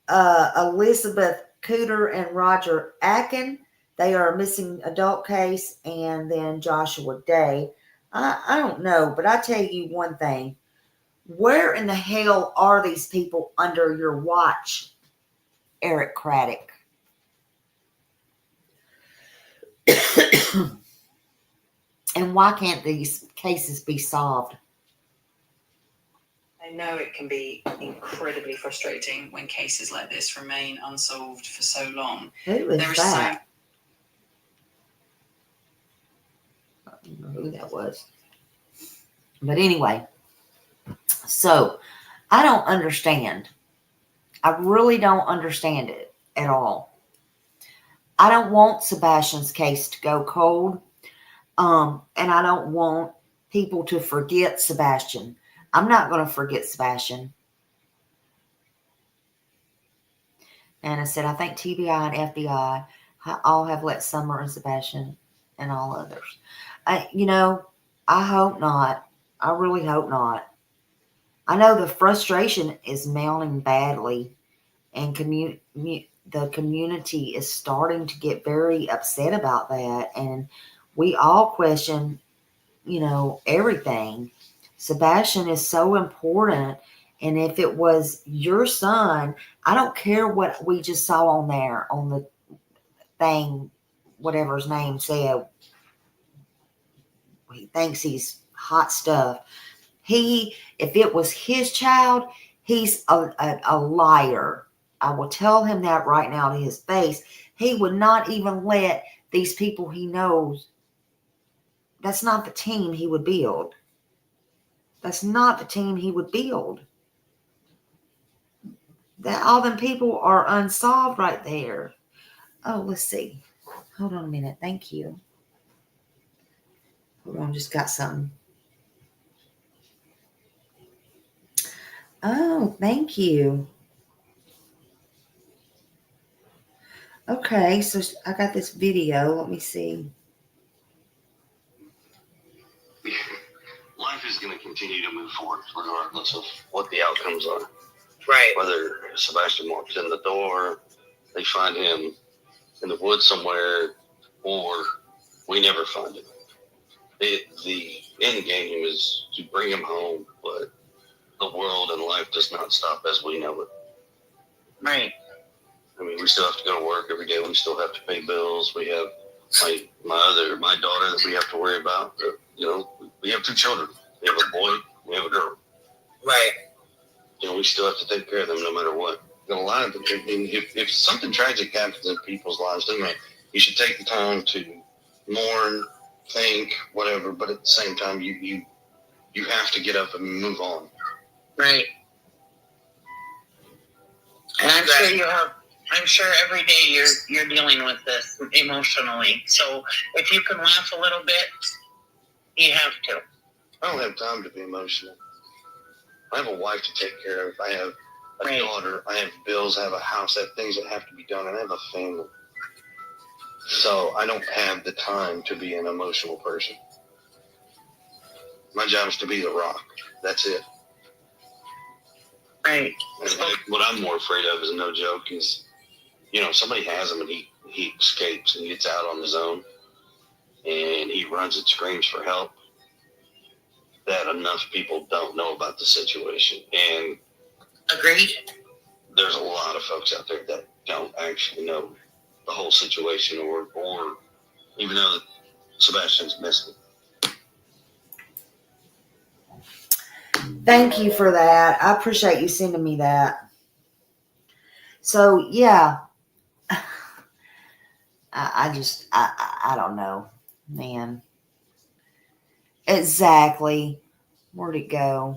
Speaker 1: Elizabeth Cooter and Roger Akin. They are a missing adult case. And then Joshua Day. I don't know, but I tell you one thing. Where in the hell are these people under your watch, Eric Craddock? And why can't these cases be solved?
Speaker 20: I know it can be incredibly frustrating when cases like this remain unsolved for so long.
Speaker 1: Who is that? I don't know who that was. But anyway, so I don't understand. I really don't understand it at all. I don't want Sebastian's case to go cold. And I don't want people to forget Sebastian. I'm not going to forget Sebastian. And I said, I think TBI and FBI all have let Summer and Sebastian and all others. I hope not. I really hope not. I know the frustration is mounting badly, and the community is starting to get very upset about that. And we all question, everything. Sebastian is so important. And if it was your son, I don't care what we just saw on there, on the thing, whatever his name said. He thinks he's hot stuff. If it was his child, he's a liar. I will tell him that right now to his face. He would not even let these people he knows. That's not the team he would build. That's not the team he would build. That all them people are unsolved right there. Oh, let's see. Hold on a minute. Thank you. Hold on, just got something. Oh, thank you. Okay, so I got this video. Let me see.
Speaker 19: Life is going to continue to move forward regardless of what the outcomes are. Right. Whether Sebastian walks in the door, they find him in the woods somewhere, or we never find him. The end game is to bring him home, but the world and life does not stop as we know it. Right. I mean, we still have to go to work every day. We still have to pay bills. We have my daughter that we have to worry about. You know, we have 2 children. We have a boy. We have a girl. Right. You know, we still have to take care of them no matter what. And a lot of them, if something tragic happens in people's lives, then you should take the time to mourn, think, whatever. But at the same time, you have to get up and move on. Right. And I'm sure every day you're dealing with this emotionally. So if you can laugh a little bit, you have to. I don't have time to be emotional. I have a wife to take care of. I have a daughter. I have bills. I have a house. I have things that have to be done. And I have a family. So I don't have the time to be an emotional person. My job is to be the rock. That's it. Right. What I'm more afraid of is, no joke, is, you know, somebody has him and he escapes and gets out on his own and he runs and screams for help. That enough people don't know about the situation. And agreed. There's a lot of folks out there that don't actually know the whole situation or even know that Sebastian's missing.
Speaker 1: Thank you for that. I appreciate you sending me that. So, yeah. I don't know, man. Exactly. Where'd it go?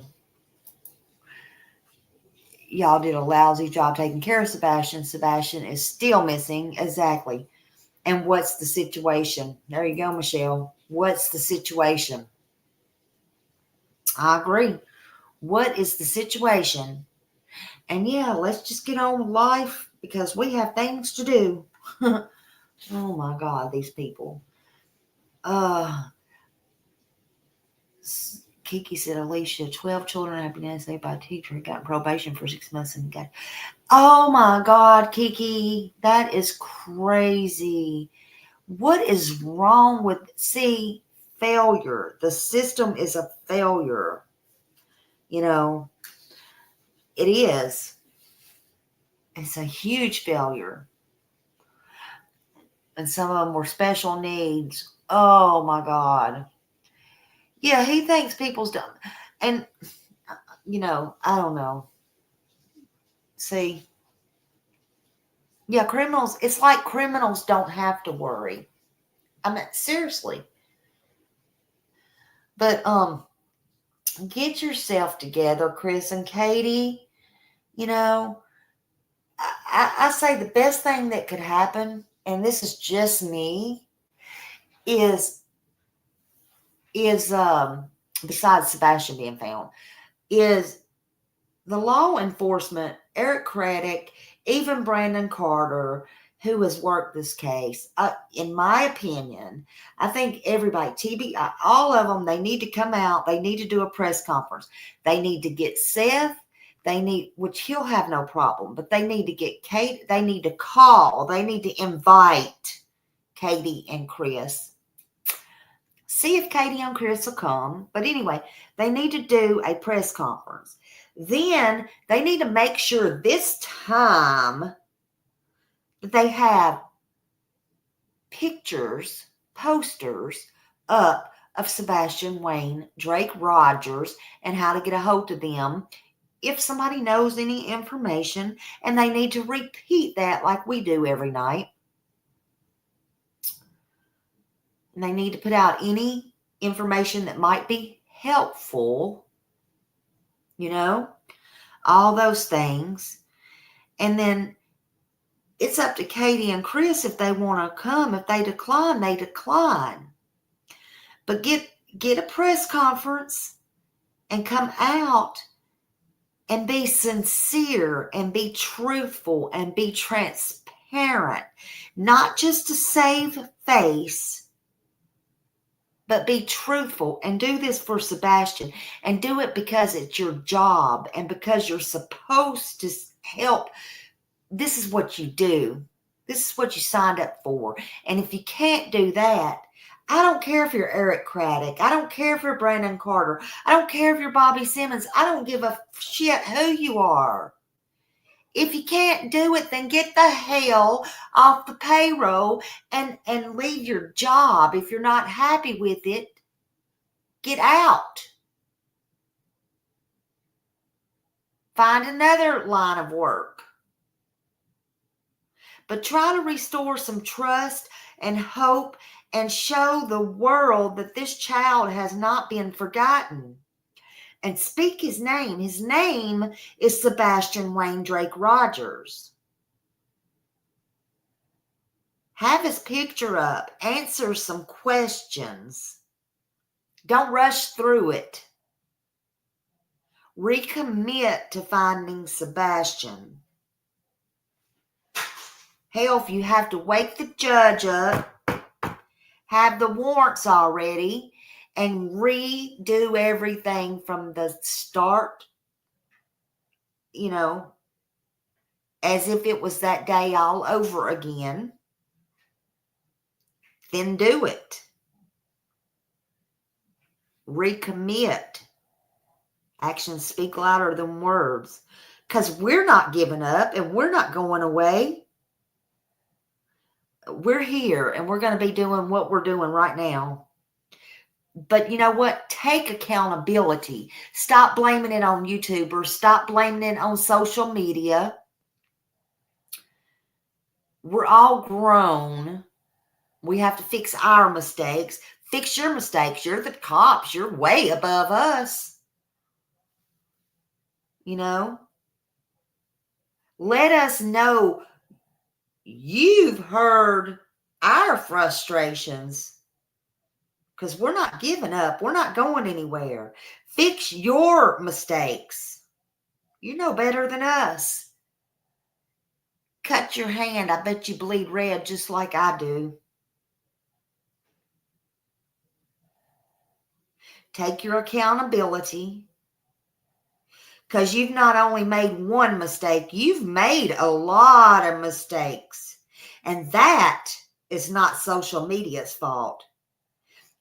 Speaker 1: Y'all did a lousy job taking care of Sebastian. Sebastian is still missing. Exactly. And what's the situation? There you go, Michelle. What's the situation? I agree. What is the situation? And yeah, let's just get on with life because we have things to do. Oh my God, these people. Kiki said, Alicia, 12 children have been saved by a teacher and got probation for 6 months and got. Oh my God, Kiki, that is crazy. What is wrong with, failure? The system is a failure. You know, it is. It's a huge failure. And some of them were special needs. Oh my God. Yeah, he thinks people's dumb. And, you know, I don't know. See? Yeah, criminals, it's like criminals don't have to worry. I mean, seriously. But, get yourself together, Chris and Katie. You know, I say the best thing that could happen, and this is just me, is besides Sebastian being found, is the law enforcement, Eric Craddock, even Brandon Carter, who has worked this case. In my opinion, I think everybody, TBI, all of them, they need to come out. They need to do a press conference. They need to get Seth. Which he'll have no problem, but they need to get Kate. They need to call. They need to invite Katie and Chris. See if Katie and Chris will come. But anyway, they need to do a press conference. Then they need to make sure this time that they have pictures, posters up of Sebastian, Wayne, Drake Rogers, and how to get a hold of them if somebody knows any information and they need to repeat that like we do every night, and they need to put out any information that might be helpful, all those things. And then it's up to Katie and Chris if they want to come. If they decline, they decline. But get a press conference and come out and be sincere and be truthful and be transparent. Not just to save face, but be truthful, and do this for Sebastian, and do it because it's your job and because you're supposed to help. This is what you do. This is what you signed up for. And if you can't do that, I don't care if you're Eric Craddock. I don't care if you're Brandon Carter. I don't care if you're Bobby Simmons. I don't give a shit who you are. If you can't do it, then get the hell off the payroll and leave your job. If you're not happy with it, get out. Find another line of work. But try to restore some trust and hope and show the world that this child has not been forgotten. And speak his name. His name is Sebastian Wayne Drake Rogers. Have his picture up. Answer some questions. Don't rush through it. Recommit to finding Sebastian. Hell, if you have to wake the judge up, have the warrants already, and redo everything from the start, as if it was that day all over again, then do it. Recommit. Actions speak louder than words. Because we're not giving up and we're not going away. We're here and we're going to be doing what we're doing right now. But you know what? Take accountability. Stop blaming it on YouTubers. Stop blaming it on social media. We're all grown. We have to fix our mistakes. Fix your mistakes. You're the cops. You're way above us. Let us know you've heard our frustrations. Because we're not giving up. We're not going anywhere. Fix your mistakes. You know better than us. Cut your hand. I bet you bleed red just like I do. Take your accountability. Because you've not only made one mistake, you've made a lot of mistakes. And that is not social media's fault.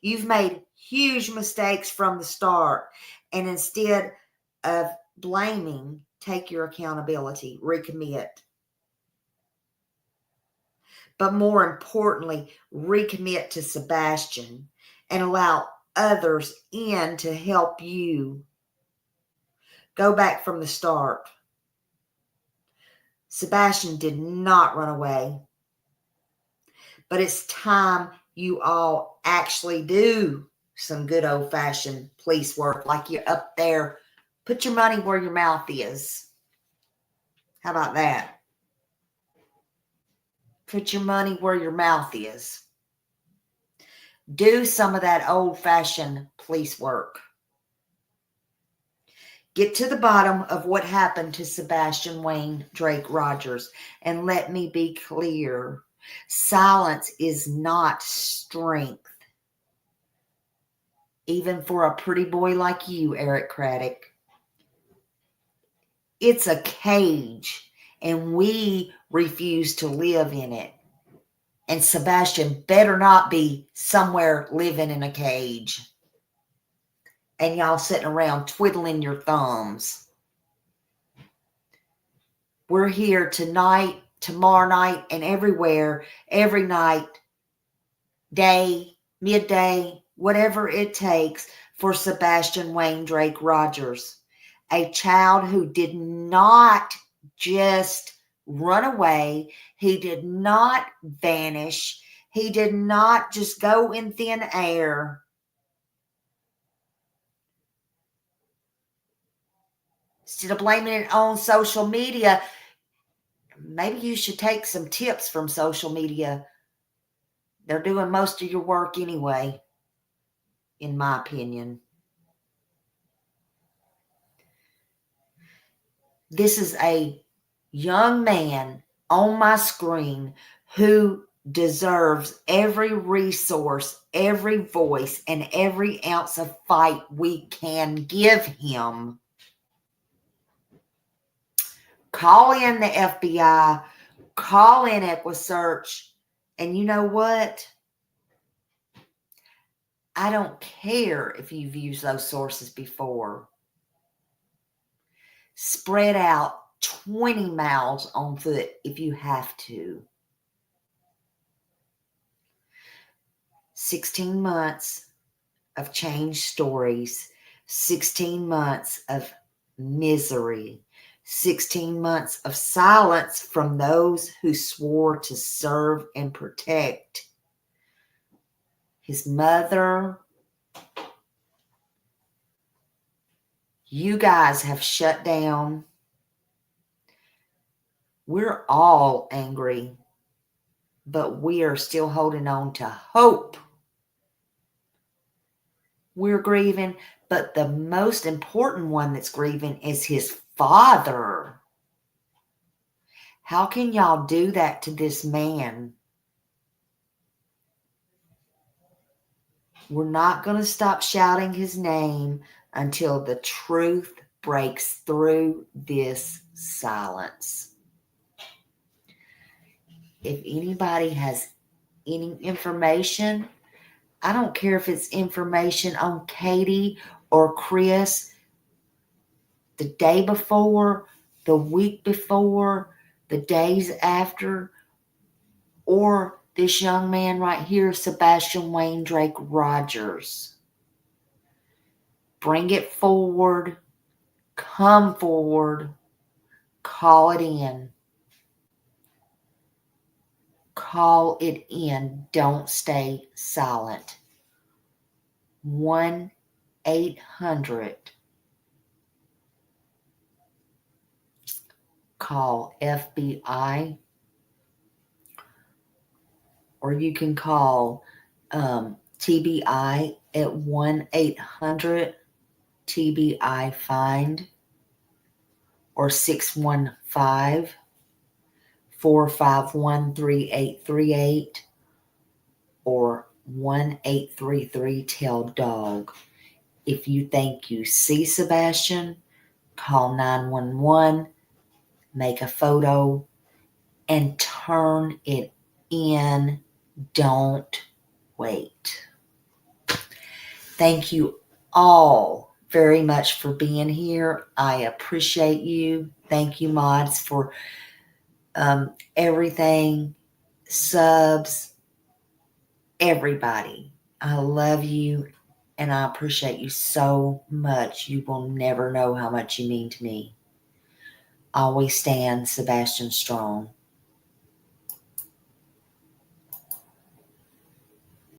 Speaker 1: You've made huge mistakes from the start. And instead of blaming, take your accountability, recommit. But more importantly, recommit to Sebastian and allow others in to help you. Go back from the start. Sebastian did not run away. But it's time you all actually do some good old-fashioned police work, like you're up there. Put your money where your mouth is. How about that? Put your money where your mouth is. Do some of that old-fashioned police work. Get to the bottom of what happened to Sebastian Wayne Drake Rogers. And let me be clear. Silence is not strength. Even for a pretty boy like you, Eric Craddock. It's a cage. And we refuse to live in it. And Sebastian better not be somewhere living in a cage. And y'all sitting around twiddling your thumbs. We're here tonight, tomorrow night, and everywhere, every night, day, midday, whatever it takes for Sebastian Wayne Drake Rogers. a child who did not just run away. He did not vanish. He did not just go in thin air. Instead of blaming it on social media, maybe you should take some tips from social media. They're doing most of your work anyway, in my opinion. This is a young man on my screen who deserves every resource, every voice, and every ounce of fight we can give him. Call in the FBI, call in EquiSearch, and you know what? I don't care if you've used those sources before. Spread out 20 miles on foot if you have to. 16 months of changed stories, 16 months of misery, 16 months of silence from those who swore to serve and protect. His mother, you guys have shut down. We're all angry, but we are still holding on to hope. We're grieving, but the most important one that's grieving is his father. How can y'all do that to this man? We're not going to stop shouting his name until the truth breaks through this silence. If anybody has any information, I don't care if it's information on Katie or Chris, the day before, the week before, the days after, or this young man right here, Sebastian Wayne Drake Rogers. Bring it forward. Come forward. Call it in. Call it in. Don't stay silent. 1-800. Call FBI. Or you can call TBI at 1-800-TBI-FIND or 615-451-3838 or 1-833-TELL-DOG. If you think you see Sebastian, call 911, make a photo, and turn it in. Don't wait. Thank you all very much for being here. I appreciate you. Thank you, mods, for everything, subs, everybody. I love you and I appreciate you so much. You will never know how much you mean to me. Always stand Sebastian strong.